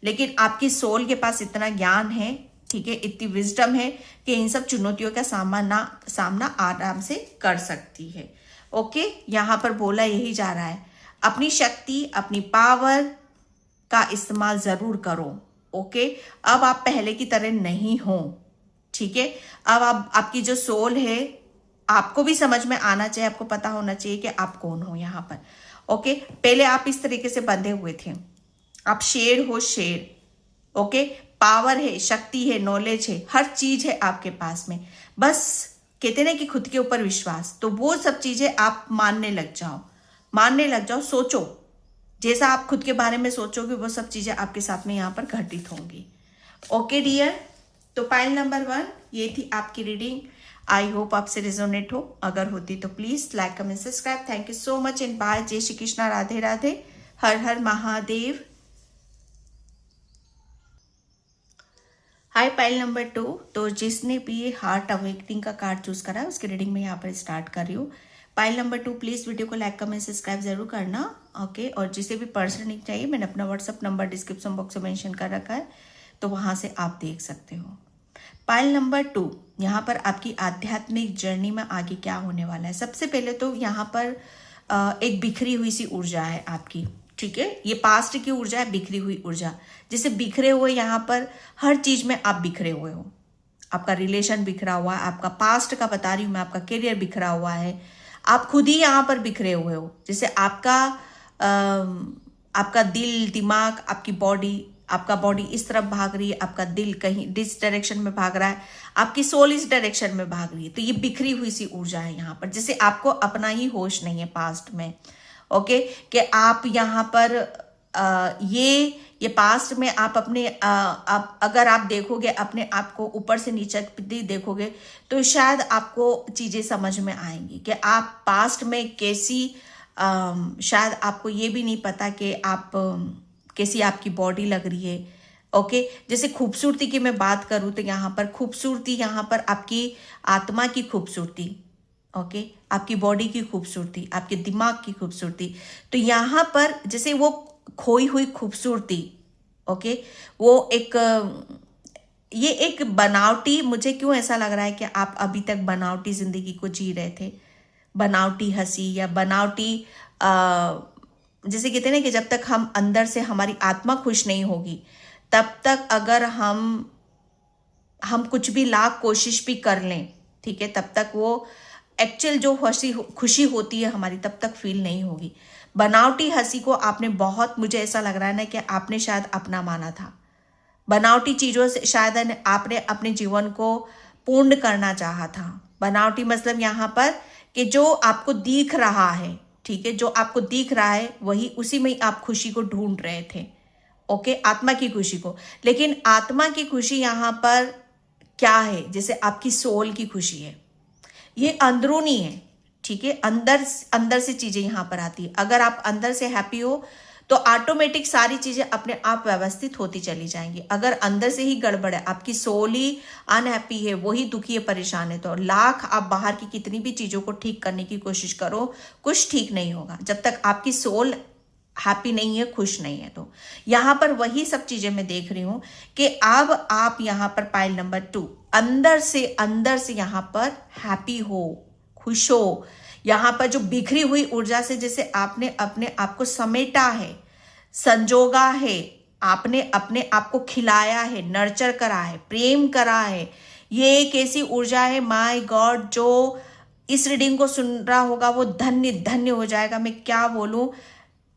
लेकिन आपकी सोल के पास इतना ज्ञान है, ठीक है, इतनी विजडम है कि इन सब चुनौतियों का सामना आराम से कर सकती है। ओके, यहाँ पर बोला यही जा रहा है, अपनी शक्ति, अपनी पावर का इस्तेमाल जरूर करो। ओके, अब आप पहले की तरह नहीं हो। ठीक है, अब आपकी जो सोल है, आपको भी समझ में आना चाहिए, आपको पता होना चाहिए कि आप कौन हो यहाँ पर। ओके, पहले आप इस तरीके से बंधे हुए थे, आप शेर हो, शेर। ओके, पावर है, शक्ति है, नॉलेज है, हर चीज है आपके पास में। बस कहते ना कि खुद के ऊपर विश्वास, तो वो सब चीजें आप मानने लग जाओ, सोचो, जैसा आप खुद के बारे में सोचोगे वो सब चीजें आपके साथ में यहाँ पर घटित होंगी। ओके डियर, तो पाइल नंबर 1 ये थी आपकी रीडिंग। आई होप आपसे रिजोनेट हो, अगर होती तो please like, comment, subscribe. Thank you so much and bye. जय श्री कृष्णा, राधे राधे, हर हर महादेव। हाय पाइल नंबर 2, तो जिसने भी ये हार्ट अवेकनिंग का कार्ड चूज करा है उसकी रीडिंग में यहाँ पर स्टार्ट कर रही हूँ। पाइल नंबर 2 प्लीज वीडियो को लाइक, कमेंट, सब्सक्राइब जरूर करना। ओके, और जिसे भी पर्सनल लिंक चाहिए मैंने अपना व्हाट्सअप नंबर डिस्क्रिप्शन बॉक्स में मेंशन कर रखा है, तो वहां से आप देख सकते हो। पाइल नंबर 2, यहाँ पर आपकी आध्यात्मिक जर्नी में आगे क्या होने वाला है। सबसे पहले तो यहाँ पर एक बिखरी हुई सी ऊर्जा है आपकी, ठीक है। ये पास्ट की ऊर्जा है, बिखरी हुई ऊर्जा, जैसे बिखरे हुए यहाँ पर हर चीज में आप बिखरे हुए हो। आपका रिलेशन बिखरा हुआ है, आपका पास्ट का बता रही हूँ मैं, आपका करियर बिखरा हुआ है, आप खुद ही यहाँ पर बिखरे हुए हो। जैसे आपका दिल, दिमाग, आपकी बॉडी, आपका बॉडी इस तरफ भाग रही है, आपका दिल कहीं डिस डायरेक्शन में भाग रहा है, आपकी सोल इस डायरेक्शन में भाग रही है। तो ये बिखरी हुई सी ऊर्जा है यहाँ पर, जैसे आपको अपना ही होश नहीं है पास्ट में। ओके, कि आप यहाँ पर ये पास्ट में आप अपने अगर आप देखोगे अपने आप को ऊपर से नीचे देखोगे तो शायद आपको चीजें समझ में आएंगी कि आप पास्ट में कैसी, शायद आपको ये भी नहीं पता कि आप कैसी आपकी बॉडी लग रही है। ओके, जैसे खूबसूरती की मैं बात करूं तो यहाँ पर खूबसूरती, यहाँ पर आपकी आत्मा की खूबसूरती, ओके, आपकी बॉडी की खूबसूरती, आपके दिमाग की खूबसूरती। तो यहाँ पर जैसे वो खोई हुई खूबसूरती, ओके, वो ये एक बनावटी, मुझे क्यों ऐसा लग रहा है कि आप अभी तक बनावटी जिंदगी को जी रहे थे, बनावटी हंसी या बनावटी जैसे कहते हैं ना कि जब तक हम अंदर से हमारी आत्मा खुश नहीं होगी तब तक अगर हम कुछ भी लाख कोशिश भी कर लें, ठीक है, तब तक वो एक्चुअल जो खुशी होती है हमारी तब तक फील नहीं होगी। बनावटी हंसी को आपने बहुत, मुझे ऐसा लग रहा है ना कि आपने शायद अपना माना था। बनावटी चीजों से शायद आपने अपने जीवन को पूर्ण करना चाहा था। बनावटी मतलब यहाँ पर कि जो आपको दिख रहा है, ठीक है, जो आपको दिख रहा है वही, उसी में आप खुशी को ढूंढ रहे थे। ओके, आत्मा की खुशी को। लेकिन आत्मा की खुशी यहाँ पर क्या है, जैसे आपकी सोल की खुशी है, ये अंदरूनी है, ठीक है, अंदर से चीजें यहाँ पर आती है। अगर आप अंदर से हैप्पी हो तो ऑटोमेटिक सारी चीजें अपने आप व्यवस्थित होती चली जाएंगी। अगर अंदर से ही गड़बड़ है, आपकी सोल ही अनहैप्पी है, वही दुखी है, परेशान है, तो लाख आप बाहर की कितनी भी चीजों को ठीक करने की कोशिश करो, कुछ ठीक नहीं होगा जब तक आपकी सोल हैप्पी नहीं है, खुश नहीं है। तो यहाँ पर वही सब चीजें मैं देख रही हूं कि अब आप यहाँ पर पाइल नंबर 2 अंदर से यहाँ पर हैप्पी हो, खुश हो। यहाँ पर जो बिखरी हुई ऊर्जा से जैसे आपने अपने आप को समेटा है, संजोगा है, आपने अपने आप को खिलाया है, नर्चर करा है, प्रेम करा है, ये एक ऐसी ऊर्जा है, माय गॉड, जो इस रीडिंग को सुन रहा होगा वो धन्य धन्य हो जाएगा। मैं क्या बोलूं,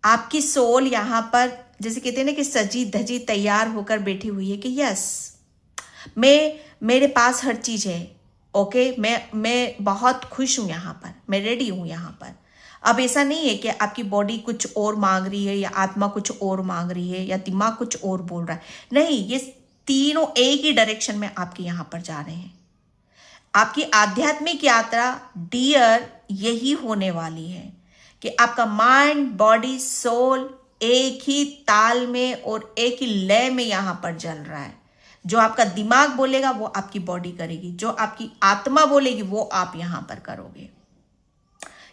आपकी सोल यहाँ पर जैसे कहते हैं ना कि सजी धजी तैयार होकर बैठी हुई है कि यस, मेरे पास हर चीज है। ओके, मैं बहुत खुश हूं यहाँ पर, मैं रेडी हूं यहाँ पर। अब ऐसा नहीं है कि आपकी बॉडी कुछ और मांग रही है या आत्मा कुछ और मांग रही है या दिमाग कुछ और बोल रहा है, नहीं, ये तीनों एक ही डायरेक्शन में आपके यहाँ पर जा रहे हैं। आपकी आध्यात्मिक यात्रा डियर यही होने वाली है कि आपका माइंड, बॉडी, सोल एक ही ताल में और एक ही लय में यहाँ पर चल रहा है। जो आपका दिमाग बोलेगा वो आपकी बॉडी करेगी, जो आपकी आत्मा बोलेगी वो आप यहां पर करोगे।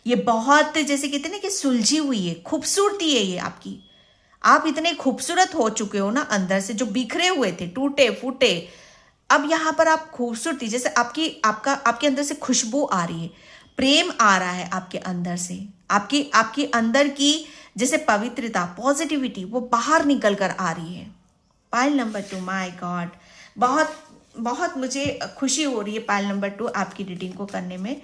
ये बहुत जैसे कहते हैं ना कि सुलझी हुई है, खूबसूरती है ये आपकी। आप इतने खूबसूरत हो चुके हो ना अंदर से, जो बिखरे हुए थे, टूटे फूटे, अब यहां पर आप खूबसूरती, जैसे आपके अंदर से खुशबू आ रही है, प्रेम आ रहा है आपके अंदर से, आपकी अंदर की जैसे पवित्रता, पॉजिटिविटी वो बाहर निकल कर आ रही है। पाइल नंबर 2, माय गॉड, बहुत बहुत मुझे खुशी हो रही है पाइल नंबर 2 आपकी रीडिंग को करने में,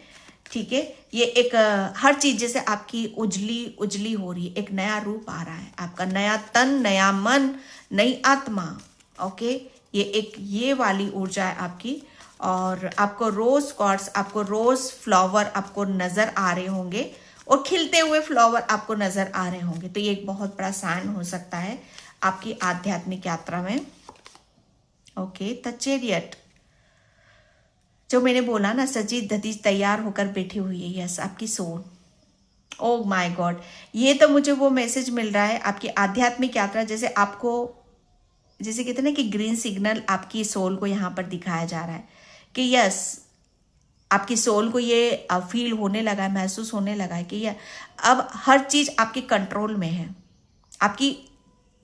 ठीक है। ये एक हर चीज जैसे आपकी उजली हो रही है, एक नया रूप आ रहा है, आपका नया तन, नया मन, नई आत्मा। ओके, ये वाली ऊर्जा है आपकी। और आपको रोज क्वार्ट्स, आपको रोज फ्लावर आपको नजर आ रहे होंगे और खिलते हुए फ्लावर आपको नजर आ रहे होंगे। तो ये एक बहुत बड़ा साइन हो सकता है आपकी आध्यात्मिक यात्रा में। ओके, द चैरियट, जो मैंने बोला ना, सजी धजी तैयार होकर बैठी हुई है, यस, आपकी सोल। ओह माय गॉड, ये तो मुझे वो मैसेज मिल रहा है आपकी आध्यात्मिक यात्रा, जैसे आपको, जैसे कहते हैं ना कि ग्रीन सिग्नल आपकी सोल को यहाँ पर दिखाया जा रहा है कि यस, आपकी सोल को ये फील होने लगा है, महसूस होने लगा है कि ये अब हर चीज आपके कंट्रोल में है।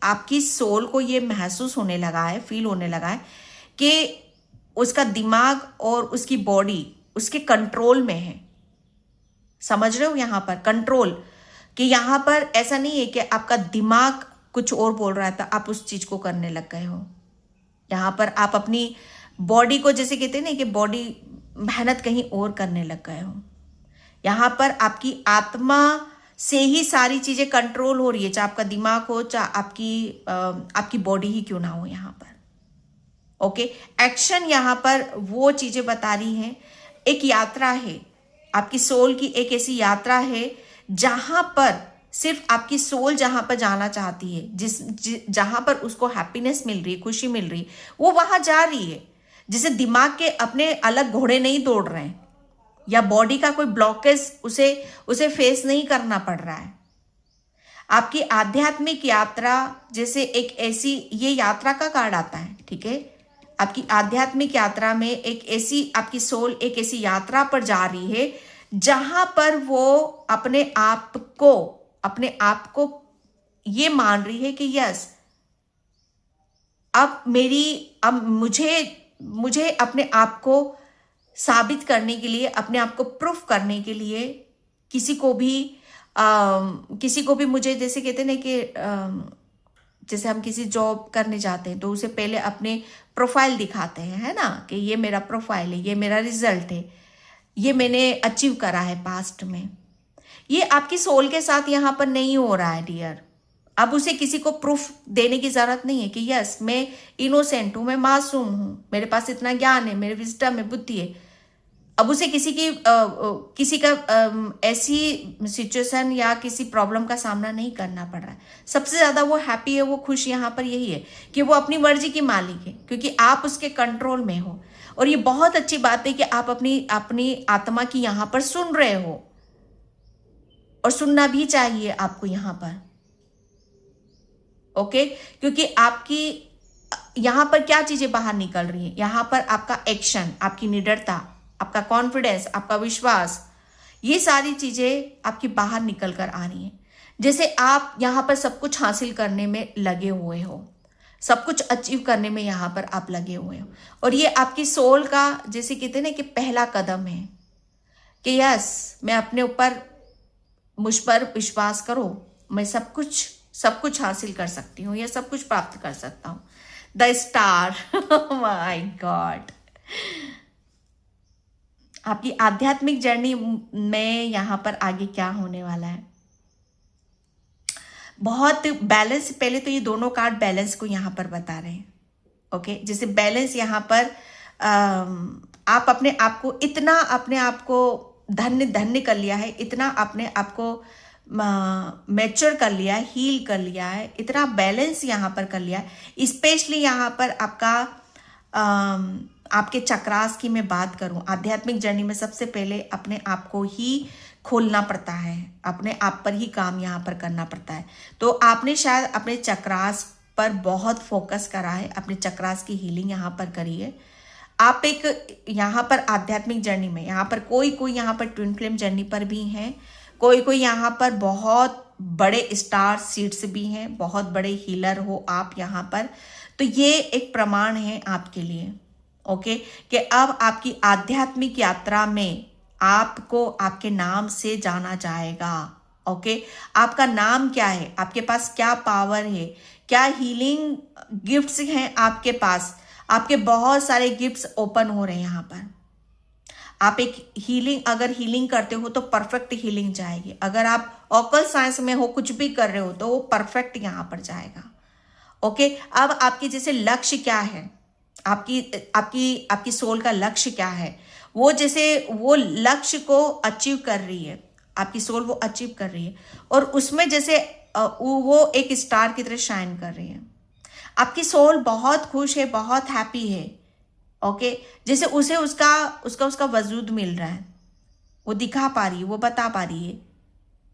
आपकी सोल को ये महसूस होने लगा है, फील होने लगा है कि उसका दिमाग और उसकी बॉडी उसके कंट्रोल में है। समझ रहे हो? यहां पर कंट्रोल, कि यहां पर ऐसा नहीं है कि आपका दिमाग कुछ और बोल रहा था, आप उस चीज को करने लग गए हो। यहां पर आप अपनी बॉडी को, जैसे कहते हैं ना कि बॉडी मेहनत कहीं और करने लग गए हो। यहां पर आपकी आत्मा से ही सारी चीजें कंट्रोल हो रही है, चाहे आपका दिमाग हो, चाहे आपकी बॉडी ही क्यों ना हो यहां पर। ओके, एक्शन यहां पर वो चीजें बता रही हैं। एक यात्रा है, आपकी सोल की एक ऐसी यात्रा है जहां पर सिर्फ आपकी सोल जहां पर जाना चाहती है, जहां पर उसको हैप्पीनेस मिल रही है, खुशी मिल रही है, वो वहां जा रही है। जिसे दिमाग के अपने अलग घोड़े नहीं दौड़ रहे हैं, या बॉडी का कोई ब्लॉकेज उसे फेस नहीं करना पड़ रहा है। आपकी आध्यात्मिक यात्रा जैसे एक ऐसी, ये यात्रा का कार्ड आता है, ठीक है। आपकी आध्यात्मिक यात्रा में एक ऐसी, आपकी सोल एक ऐसी यात्रा पर जा रही है जहां पर वो अपने आप को ये मान रही है कि यस, अब मुझे अपने आप को साबित करने के लिए, अपने आप को प्रूफ करने के लिए किसी को भी मुझे, जैसे कहते हैं ना कि जैसे हम किसी जॉब करने जाते हैं तो उसे पहले अपने प्रोफाइल दिखाते हैं, है ना, कि ये मेरा प्रोफाइल है, ये मेरा रिजल्ट है, ये मैंने अचीव करा है पास्ट में। ये आपकी सोल के साथ यहां पर नहीं हो रहा है डियर। अब उसे किसी को प्रूफ देने की जरूरत नहीं है कि यस, मैं इनोसेंट हूं, मैं मासूम हूं, मेरे पास इतना ज्ञान है, मेरे विजडम है, बुद्धि है। अब उसे किसी का ऐसी सिचुएशन या किसी प्रॉब्लम का सामना नहीं करना पड़ रहा है। सबसे ज्यादा वो हैप्पी है, वो खुश यहां पर यही है कि वो अपनी मर्जी की मालिक है, क्योंकि आप उसके कंट्रोल में हो। और ये बहुत अच्छी बात है कि आप अपनी आत्मा की यहां पर सुन रहे हो, और सुनना भी चाहिए आपको यहां पर। ओके, क्योंकि आपकी यहां पर क्या चीजें बाहर निकल रही है, यहां पर आपका एक्शन, आपकी निडरता, आपका कॉन्फिडेंस, आपका विश्वास, ये सारी चीजें आपकी बाहर निकल कर आ रही हैं। जैसे आप यहां पर सब कुछ हासिल करने में लगे हुए हो, सब कुछ अचीव करने में यहां पर आप लगे हुए हो। और ये आपकी सोल का, जैसे कहते हैं ना कि पहला कदम है कि यस, मैं अपने ऊपर, मुझ पर विश्वास करो, मैं सब कुछ हासिल कर सकती हूँ, या सब कुछ प्राप्त कर सकता हूँ। The star, my God. आपकी आध्यात्मिक जर्नी में यहां पर आगे क्या होने वाला है, बहुत बैलेंस। पहले तो ये दोनों कार्ड बैलेंस को यहां पर बता रहे हैं। ओके, जैसे बैलेंस यहां पर आप अपने आप को इतना, अपने आप को धन्य कर लिया है, इतना अपने आप को मैच्योर कर लिया है, हील कर लिया है, इतना बैलेंस यहां पर कर लिया है। स्पेशली यहां पर आपके चक्रास की मैं बात करूं, आध्यात्मिक जर्नी में सबसे पहले अपने आप को ही खोलना पड़ता है, अपने आप पर ही काम यहाँ पर करना पड़ता है। तो आपने शायद अपने चक्रास पर बहुत फोकस करा है, अपने चक्रास की हीलिंग यहाँ पर करी है। आप एक यहाँ पर आध्यात्मिक जर्नी में, यहाँ पर कोई यहाँ पर ट्विन फ्लेम जर्नी पर भी हैं, कोई यहाँ पर बहुत बड़े स्टार सीड्स भी हैं, बहुत बड़े हीलर हो आप यहाँ पर। तो ये एक प्रमाण है आपके लिए, ओके, कि अब आपकी आध्यात्मिक यात्रा में आपको आपके नाम से जाना जाएगा। ओके, आपका नाम क्या है, आपके पास क्या पावर है, क्या हीलिंग गिफ्ट्स हैं आपके पास। आपके बहुत सारे गिफ्ट्स ओपन हो रहे हैं यहाँ पर। आप एक अगर हीलिंग करते हो तो परफेक्ट हीलिंग जाएगी। अगर आप ऑकल साइंस में हो, कुछ भी कर रहे हो, तो वो परफेक्ट यहाँ पर जाएगा। ओके, अब आपके जैसे लक्ष्य क्या है, आपकी सोल का लक्ष्य क्या है, वो लक्ष्य को अचीव कर रही है, आपकी सोल वो अचीव कर रही है, और उसमें जैसे वो एक स्टार की तरह शाइन कर रही है। आपकी सोल बहुत खुश है, बहुत हैप्पी है। ओके, जैसे उसे उसका वजूद मिल रहा है, वो दिखा पा रही है, वो बता पा रही है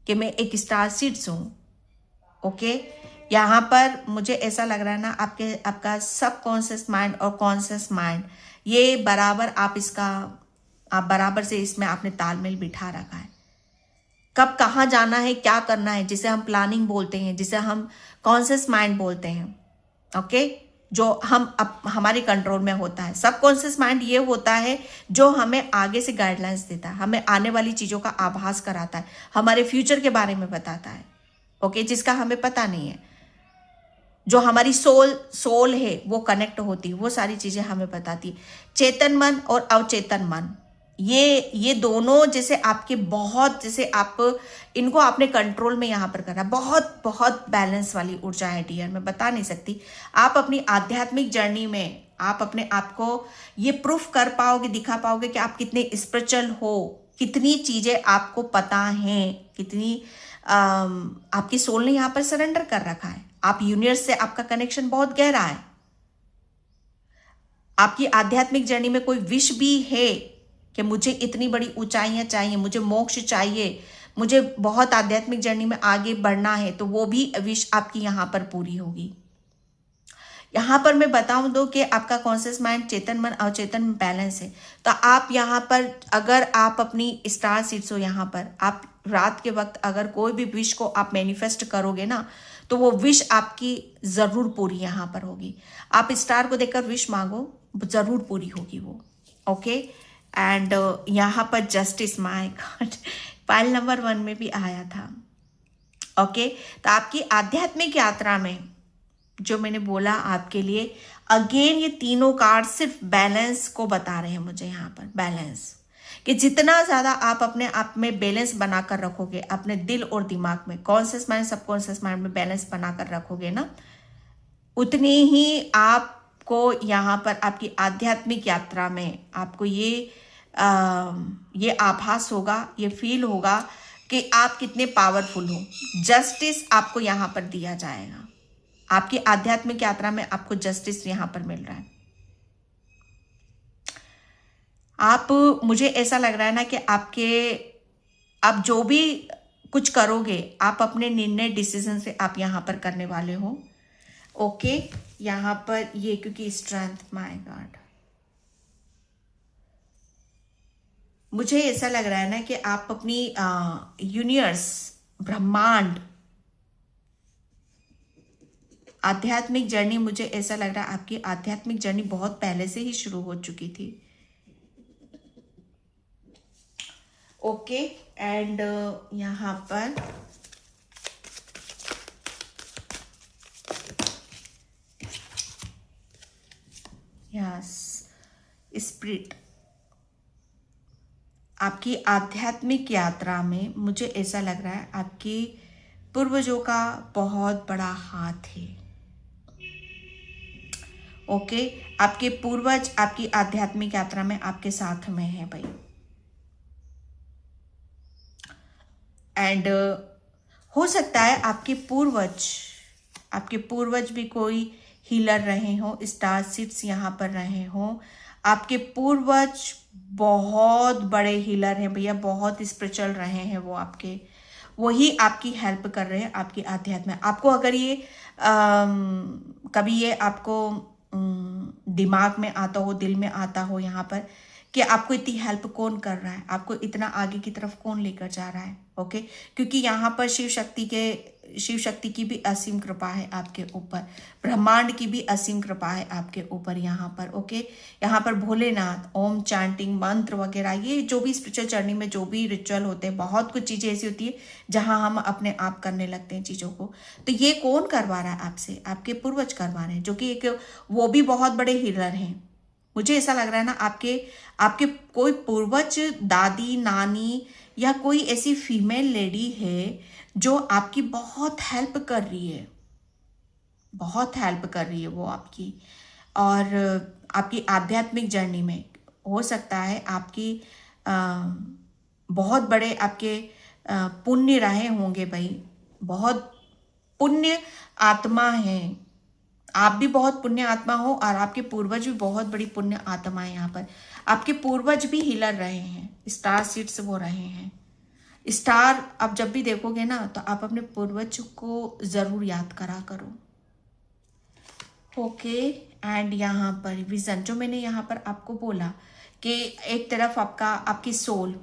कि मैं एक स्टार सीड्स हूं। ओके, यहाँ पर मुझे ऐसा लग रहा है ना, आपका सब कॉन्शियस माइंड और कॉन्शियस माइंड ये बराबर, आप बराबर से इसमें आपने तालमेल बिठा रखा है। कब कहाँ जाना है, क्या करना है, जिसे हम प्लानिंग बोलते हैं, जिसे हम कॉन्शियस माइंड बोलते हैं। ओके, जो हमारे कंट्रोल में होता है। सबकॉन्शियस माइंड ये होता है जो हमें आगे से गाइडलाइंस देता है, हमें आने वाली चीजों का आभास कराता है, हमारे फ्यूचर के बारे में बताता है, ओके, जिसका हमें पता नहीं है। जो हमारी सोल है वो कनेक्ट होती है, वो सारी चीजें हमें बताती है। चेतन मन और अवचेतन मन, ये दोनों जैसे आपके बहुत, जैसे आप इनको आपने कंट्रोल में यहां पर करा, बहुत बहुत बैलेंस वाली ऊर्जा है डियर, मैं बता नहीं सकती। आप अपनी आध्यात्मिक जर्नी में आप अपने आप को ये प्रूफ कर पाओगे, दिखा पाओगे कि आप कितने स्पिरिचुअल हो, कितनी चीजें आपको पता हैं, कितनी आपकी सोल ने यहां पर सरेंडर कर रखा है। आप यूनिवर्स से, आपका कनेक्शन बहुत गहरा है। आपकी आध्यात्मिक जर्नी में कोई विश भी है कि मुझे इतनी बड़ी ऊंचाइयां चाहिए, मुझे मोक्ष चाहिए, मुझे बहुत आध्यात्मिक जर्नी में आगे बढ़ना है, तो वो भी विश आपकी यहां पर पूरी होगी। यहां पर मैं बताऊं दो कि आपका कॉन्शियस माइंड, चेतन मन, अवचेतन में बैलेंस है। तो आप यहां पर, अगर आप अपनी स्टार सीड्स हो, यहां पर आप रात के वक्त अगर कोई भी विश को आप मैनिफेस्ट करोगे ना, तो वो विश आपकी जरूर पूरी यहां पर होगी। आप स्टार को देखकर विश मांगो, जरूर पूरी होगी वो, ओके। एंड यहां पर justice, my God, pile number 1 में भी आया था, ओके। तो आपकी आध्यात्मिक यात्रा में जो मैंने बोला आपके लिए, अगेन ये तीनों कार्ड सिर्फ बैलेंस को बता रहे हैं मुझे यहाँ पर, बैलेंस, कि जितना ज्यादा आप अपने आप में बैलेंस बनाकर रखोगे, अपने दिल और दिमाग में, कॉन्शियस माइंड सबकॉन्शियस माइंड में बैलेंस बनाकर रखोगे ना, उतनी ही आपको यहाँ पर आपकी आध्यात्मिक यात्रा में आपको ये आभास होगा, ये फील होगा कि आप कितने पावरफुल हो। जस्टिस आपको यहाँ पर दिया जाएगा, आपकी आध्यात्मिक यात्रा में आपको जस्टिस यहां पर मिल रहा है। आप, मुझे ऐसा लग रहा है ना कि आप जो भी कुछ करोगे, आप अपने निर्णय, डिसीजन से आप यहां पर करने वाले हो, ओके। यहां पर ये, क्योंकि स्ट्रेंथ, माय गॉड, मुझे ऐसा लग रहा है ना कि आप अपनी यूनिवर्स, ब्रह्मांड, आध्यात्मिक जर्नी, मुझे ऐसा लग रहा है आपकी आध्यात्मिक जर्नी बहुत पहले से ही शुरू हो चुकी थी, ओके। एंड यहां पर यस, स्पिरिट, आपकी आध्यात्मिक यात्रा में मुझे ऐसा लग रहा है आपकी पूर्वजों का बहुत बड़ा हाथ है, ओके। आपके पूर्वज आपकी आध्यात्मिक यात्रा में आपके साथ में है भाई। एंड हो सकता है आपके पूर्वज भी कोई हीलर रहे हो, स्टार सीड्स यहां पर रहे हो। आपके पूर्वज बहुत बड़े हीलर हैं भैया, बहुत स्पिरिचुअल रहे हैं वो, वही आपकी हेल्प कर रहे हैं आपकी आध्यात्म में। आपको अगर ये कभी ये आपको दिमाग में आता हो, दिल में आता हो यहाँ पर कि आपको इतनी हेल्प कौन कर रहा है, आपको इतना आगे की तरफ कौन लेकर जा रहा है, ओके। क्योंकि यहाँ पर शिव शक्ति की भी असीम कृपा है आपके ऊपर, ब्रह्मांड की भी असीम कृपा है आपके ऊपर यहाँ पर, ओके। यहाँ पर भोलेनाथ, ओम चैंटिंग, मंत्र वगैरह, ये जो भी स्पिरिचुअल जर्नी में जो भी रिचुअल होते हैं, बहुत कुछ चीजें ऐसी होती है जहां हम अपने आप करने लगते हैं चीजों को। तो ये कौन करवा रहा है आपसे? आपके पूर्वज करवा रहे हैं, जो कि एक वो भी बहुत बड़े हीलर हैं। मुझे ऐसा लग रहा है ना आपके कोई पूर्वज, दादी, नानी या कोई ऐसी फीमेल लेडी है जो आपकी बहुत हेल्प कर रही है, बहुत हेल्प कर रही है वो आपकी। और आपकी आध्यात्मिक जर्नी में हो सकता है आपकी बहुत बड़े आपके पुण्य रहे होंगे भाई, बहुत पुण्य आत्मा है, आप भी बहुत पुण्य आत्मा हो और आपके पूर्वज भी बहुत बड़ी पुण्य आत्मा है। यहाँ पर आपके पूर्वज भी हीलर रहे हैं, स्टार सीड्स वो रहे हैं। स्टार आप जब भी देखोगे ना, तो आप अपने पूर्वज को जरूर याद करा करो, ओके। एंड यहाँ पर विजन, जो मैंने यहाँ पर आपको बोला कि एक तरफ आपकी सोल,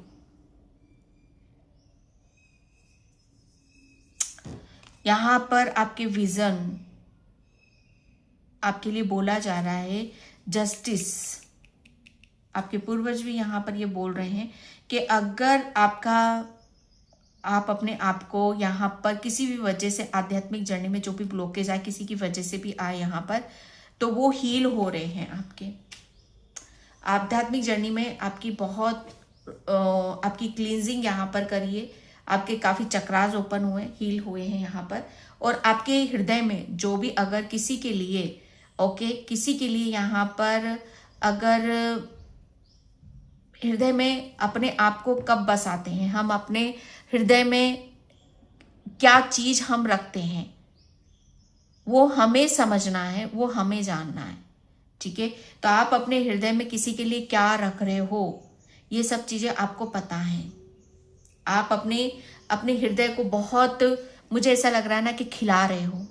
यहाँ पर आपके विजन, आपके लिए बोला जा रहा है जस्टिस। आपके पूर्वज भी यहाँ पर ये बोल रहे हैं कि अगर आप अपने आप को यहाँ पर किसी भी वजह से आध्यात्मिक जर्नी में जो भी ब्लॉकेज आए, किसी की वजह से भी आए यहाँ पर, तो वो हील हो रहे हैं। आपके आध्यात्मिक जर्नी में आपकी बहुत आपकी क्लींजिंग यहाँ पर करिए। आपके काफ़ी चक्रास ओपन हुए, हील हुए हैं यहाँ पर। और आपके हृदय में जो भी अगर किसी के लिए किसी के लिए यहाँ पर अगर हृदय में अपने आप को कब बसाते हैं, हम अपने हृदय में क्या चीज हम रखते हैं, वो हमें समझना है, वो हमें जानना है। ठीक है, तो आप अपने हृदय में किसी के लिए क्या रख रहे हो, ये सब चीजें आपको पता है। आप अपने हृदय को बहुत, मुझे ऐसा लग रहा है ना कि खिला रहे हो,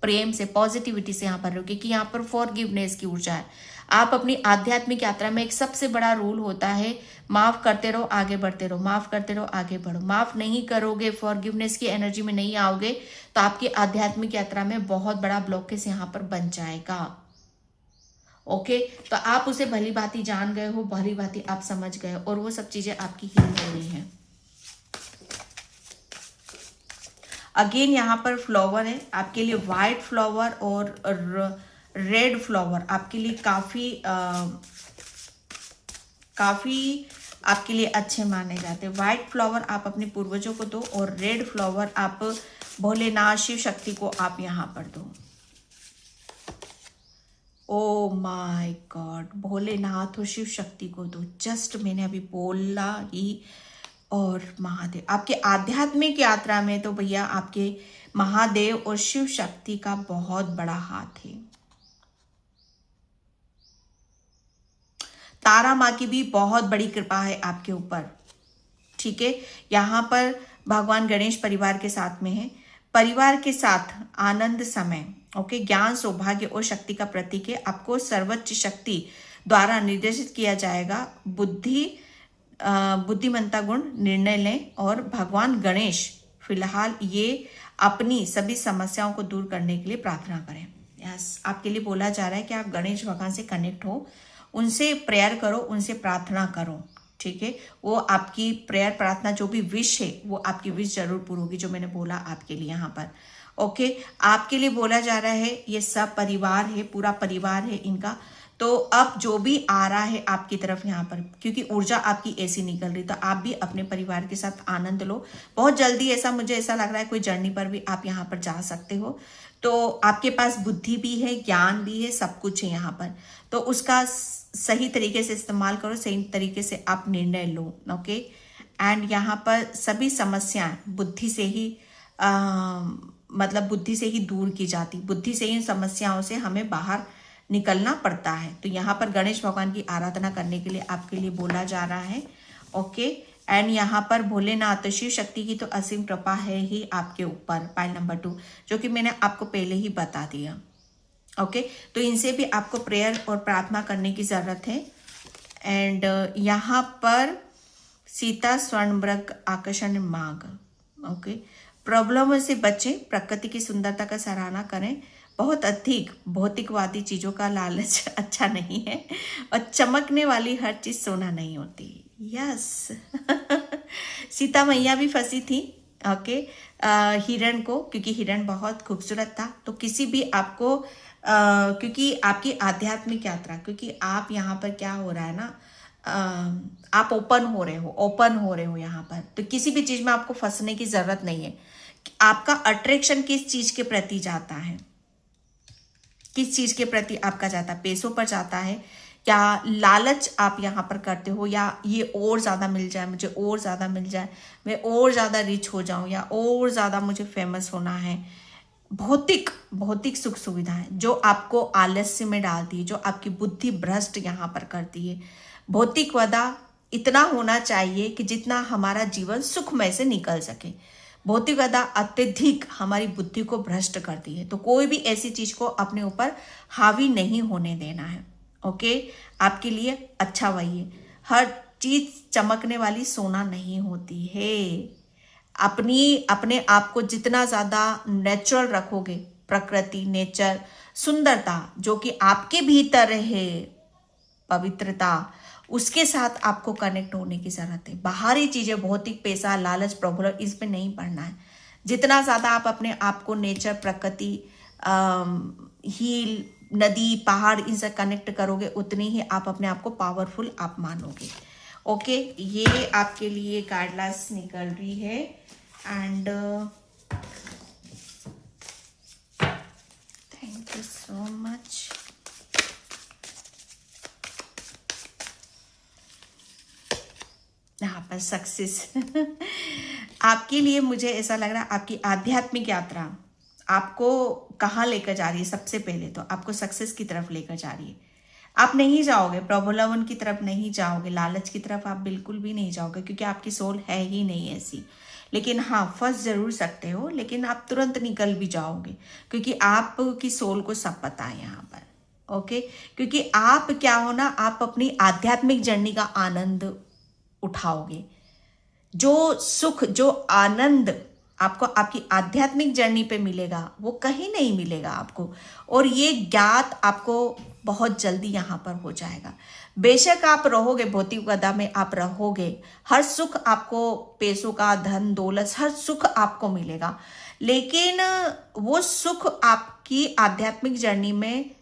प्रेम से, पॉजिटिविटी से यहाँ पर रहो, क्योंकि यहाँ पर फॉरगिवनेस की ऊर्जा है। आप अपनी आध्यात्मिक यात्रा में एक सबसे बड़ा रूल होता है, माफ करते रहो, आगे बढ़ते रहो, माफ करते रहो, आगे बढ़ो। माफ नहीं करोगे, फॉरगिवनेस की एनर्जी में नहीं आओगे, तो आपकी आध्यात्मिक यात्रा में बहुत बड़ा ब्लॉकेज यहाँ पर बन जाएगा। ओके, तो आप उसे भली भांति जान गए हो, भली भांति आप समझ गए, और वो सब चीजें आपकी हील हो रही हैं। अगेन यहाँ पर फ्लावर है आपके लिए, व्हाइट फ्लावर और रेड फ्लावर आपके लिए काफी आपके लिए अच्छे माने जाते हैं। व्हाइट फ्लावर आप अपने पूर्वजों को दो, और रेड फ्लावर आप भोलेनाथ शिव शक्ति को आप यहाँ पर दो। ओ माय गॉड, भोलेनाथ और शिव शक्ति को दो। जस्ट मैंने अभी बोला ही। और महादेव, आपके आध्यात्मिक यात्रा में तो भैया आपके महादेव और शिव शक्ति का बहुत बड़ा हाथ है। तारा माँ की भी बहुत बड़ी कृपा है आपके ऊपर। ठीक है, यहाँ पर भगवान गणेश परिवार के साथ में है, परिवार के साथ आनंद समय। ओके, ज्ञान, सौभाग्य और शक्ति का प्रतीक है। आपको सर्वोच्च शक्ति द्वारा निर्देशित किया जाएगा। बुद्धिमत्ता गुण, निर्णय लें। और भगवान गणेश फिलहाल ये अपनी सभी समस्याओं को दूर करने के लिए प्रार्थना करें। यस, आपके लिए बोला जा रहा है कि आप गणेश भगवान से कनेक्ट हो, उनसे प्रेयर करो, उनसे प्रार्थना करो। ठीक है, वो आपकी प्रेयर, प्रार्थना, जो भी विश है, वो आपकी विश जरूर पूरी होगी, जो मैंने बोला आपके लिए यहाँ पर। ओके, आपके लिए बोला जा रहा है, ये सब परिवार है, पूरा परिवार है इनका। तो अब जो भी आ रहा है आपकी तरफ यहाँ पर, क्योंकि ऊर्जा आपकी ऐसी निकल रही, तो आप भी अपने परिवार के साथ आनंद लो। बहुत जल्दी मुझे ऐसा लग रहा है कोई जर्नी पर भी आप यहाँ पर जा सकते हो। तो आपके पास बुद्धि भी है, ज्ञान भी है, सब कुछ है यहाँ पर। तो उसका सही तरीके से इस्तेमाल करो, सही तरीके से आप निर्णय लो। ओके, एंड यहाँ पर सभी समस्याएं बुद्धि से ही बुद्धि से ही दूर की जाती, बुद्धि से ही समस्याओं से हमें बाहर निकलना पड़ता है। तो यहाँ पर गणेश भगवान की आराधना करने के लिए आपके लिए बोला जा रहा है। ओके, एंड यहाँ पर भोलेनाथ शिव शक्ति की तो असीम कृपा है ही आपके ऊपर। पाइल नंबर 2, जो कि मैंने आपको पहले ही बता दिया। ओके, तो इनसे भी आपको प्रेयर और प्रार्थना करने की जरूरत है। एंड यहाँ पर सीता स्वर्णमृग आकर्षण मार्ग। ओके, प्रॉब्लम से बचें, प्रकृति की सुंदरता का सराहना करें। बहुत अधिक भौतिकवादी चीजों का लालच अच्छा नहीं है, और चमकने वाली हर चीज सोना नहीं होती। यस सीता मैया भी फंसी थी ओके हिरण को, क्योंकि हिरण बहुत खूबसूरत था। तो किसी भी आपको क्योंकि आपकी आध्यात्मिक यात्रा, क्योंकि आप यहाँ पर क्या हो रहा है ना, आप ओपन हो रहे हो यहाँ पर। तो किसी भी चीज में आपको फंसने की जरूरत नहीं है। आपका अट्रैक्शन किस चीज के प्रति जाता है, किस चीज के प्रति आपका जाता है? पैसों पर जाता है, या लालच आप यहाँ पर करते हो, या ये और ज्यादा मिल जाए, मुझे और ज्यादा मिल जाए, मैं और ज्यादा रिच हो जाऊं, या और ज्यादा मुझे फेमस होना है। भौतिक सुख सुविधाएं जो आपको आलस्य में डालती है, जो आपकी बुद्धि भ्रष्ट यहाँ पर करती है। भौतिकवादा इतना होना चाहिए कि जितना हमारा जीवन सुखमय से निकल सके। भौतिकवादा अत्यधिक हमारी बुद्धि को भ्रष्ट करती है। तो कोई भी ऐसी चीज को अपने ऊपर हावी नहीं होने देना है। ओके, आपके लिए अच्छा वही है। हर चीज चमकने वाली सोना नहीं होती है। अपने आप को जितना ज्यादा नेचुरल रखोगे, प्रकृति, नेचर, सुंदरता जो कि आपके भीतर है, पवित्रता, उसके साथ आपको कनेक्ट होने की जरूरत है। बाहरी चीजें, भौतिक, पैसा, लालच, प्रलोभन, इस पे नहीं पड़ना है। जितना ज्यादा आप अपने आप को नेचर, प्रकृति, हील, नदी, पहाड़, इनसे कनेक्ट करोगे, उतनी ही आप अपने आप को पावरफुल आप मानोगे। ओके, ये आपके लिए गाइडलाइंस निकल रही है। And thank you so much. यहाँ पर सक्सेस आपके लिए मुझे ऐसा लग रहा है, आपकी आध्यात्मिक यात्रा आपको कहाँ लेकर जा रही है। सबसे पहले तो आपको सक्सेस की तरफ लेकर जा रही है। आप नहीं जाओगे प्रलोभन की तरफ, नहीं जाओगे लालच की तरफ, आप बिल्कुल भी नहीं जाओगे, क्योंकि आपकी सोल है ही नहीं ऐसी। लेकिन हाँ, फंस जरूर सकते हो, लेकिन आप तुरंत निकल भी जाओगे, क्योंकि आपकी सोल को सब पता है यहाँ पर। ओके, क्योंकि आप क्या हो ना, आप अपनी आध्यात्मिक जर्नी का आनंद उठाओगे। जो सुख, जो आनंद आपको आपकी आध्यात्मिक जर्नी पे मिलेगा, वो कहीं नहीं मिलेगा आपको। और ये ज्ञात आपको बहुत जल्दी यहाँ पर हो जाएगा। बेशक आप रहोगे भौतिक गदा में, आप रहोगे, हर सुख आपको, पैसों का, धन दौलत, हर सुख आपको मिलेगा, लेकिन वो सुख आपकी आध्यात्मिक जर्नी में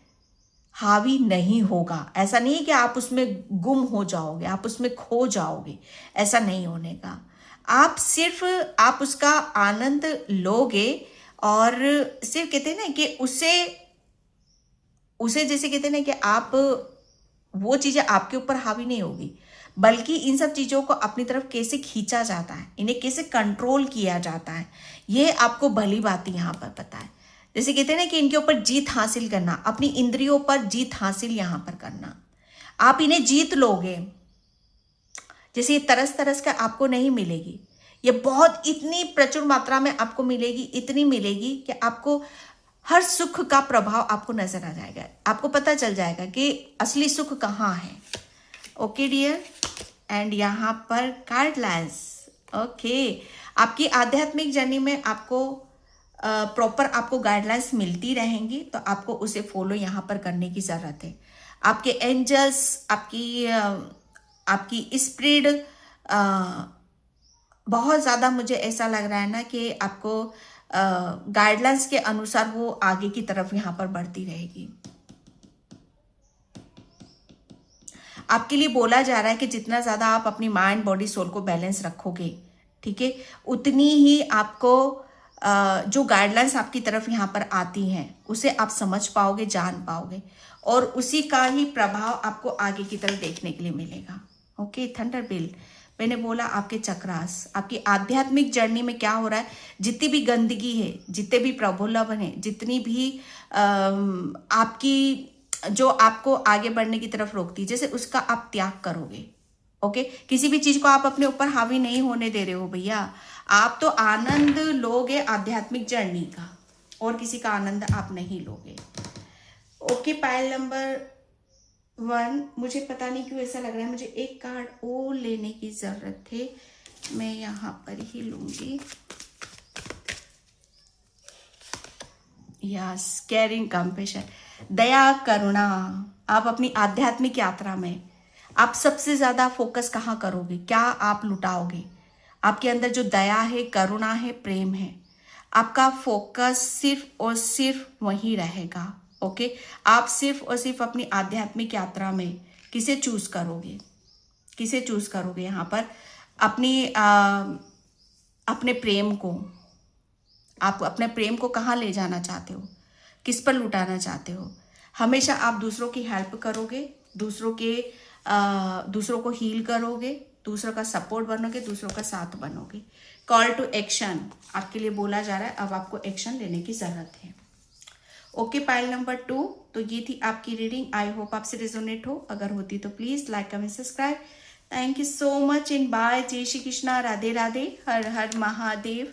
हावी नहीं होगा। ऐसा नहीं है कि आप उसमें गुम हो जाओगे, आप उसमें खो जाओगे, ऐसा नहीं होने का। आप सिर्फ आप उसका आनंद लोगे, और सिर्फ कहते हैं ना कि उसे जैसे कहते हैं ना कि आप, वो चीजें आपके ऊपर हावी नहीं होगी, बल्कि इन सब चीजों को अपनी तरफ कैसे खींचा जाता है, इन्हें कैसे कंट्रोल किया जाता है, ये आपको भली बात यहाँ पर पता है। जैसे कहते हैं ना कि इनके ऊपर जीत हासिल करना, अपनी इंद्रियों पर जीत हासिल यहाँ पर करना, आप इन्हें जीत लोगे। जैसे ये तरस तरस का आपको नहीं मिलेगी, ये बहुत इतनी प्रचुर मात्रा में आपको मिलेगी, इतनी मिलेगी कि आपको हर सुख का प्रभाव आपको नजर आ जाएगा, आपको पता चल जाएगा कि असली सुख कहाँ है। ओके डियर, एंड यहाँ पर गाइडलाइंस। ओके, आपकी आध्यात्मिक जर्नी में आपको प्रॉपर आपको गाइडलाइंस मिलती रहेंगी, तो आपको उसे फॉलो यहाँ पर करने की जरूरत है। आपके एंजल्स, आपकी स्पिरिट बहुत ज़्यादा, मुझे ऐसा लग रहा है ना कि आपको गाइडलाइंस के अनुसार वो आगे की तरफ यहाँ पर बढ़ती रहेगी। आपके लिए बोला जा रहा है कि जितना ज़्यादा आप अपनी माइंड, बॉडी, सोल को बैलेंस रखोगे, ठीक है, उतनी ही आपको जो गाइडलाइंस आपकी तरफ यहाँ पर आती हैं, उसे आप समझ पाओगे, जान पाओगे, और उसी का ही प्रभाव आपको आगे की तरफ देखने के लिए मिलेगा। ओके, थंडर बिल, मैंने बोला आपके चक्रास, आपकी आध्यात्मिक जर्नी में क्या हो रहा है, जितनी भी गंदगी है, जितने भी प्रलोभन है, जितनी भी आपकी जो आपको आगे बढ़ने की तरफ रोकती है, जैसे उसका आप त्याग करोगे। ओके, किसी भी चीज को आप अपने ऊपर हावी नहीं होने दे रहे हो भैया, आप तो आनंद लोगे आध्यात्मिक जर्नी का, और किसी का आनंद आप नहीं लोगे। ओके, पायल नंबर 1, मुझे पता नहीं क्यों ऐसा लग रहा है, मुझे एक कार्ड और लेने की जरूरत है, मैं यहाँ पर ही लूंगी। यस, केयरिंग, कंपैशन, दया, करुणा। आप अपनी आध्यात्मिक यात्रा में आप सबसे ज्यादा फोकस कहाँ करोगे, क्या आप लुटाओगे? आपके अंदर जो दया है, करुणा है, प्रेम है, आपका फोकस सिर्फ और सिर्फ वहीं रहेगा। ओके, आप सिर्फ और सिर्फ अपनी आध्यात्मिक यात्रा में किसे चूज करोगे, किसे चूज करोगे यहाँ पर? अपने प्रेम को, आप अपने प्रेम को कहाँ ले जाना चाहते हो, किस पर लुटाना चाहते हो? हमेशा आप दूसरों की हेल्प करोगे, दूसरों को हील करोगे, दूसरों का सपोर्ट बनोगे, दूसरों का साथ बनोगे। कॉल टू एक्शन आपके लिए बोला जा रहा है, अब आपको एक्शन लेने की जरूरत है। ओके, पाइल नंबर 2, तो ये थी आपकी रीडिंग। आई होप आपसे रेजोनेट हो, अगर होती तो please like, comment, subscribe. Thank you so much in by. जय श्री कृष्णा, राधे राधे, हर हर महादेव।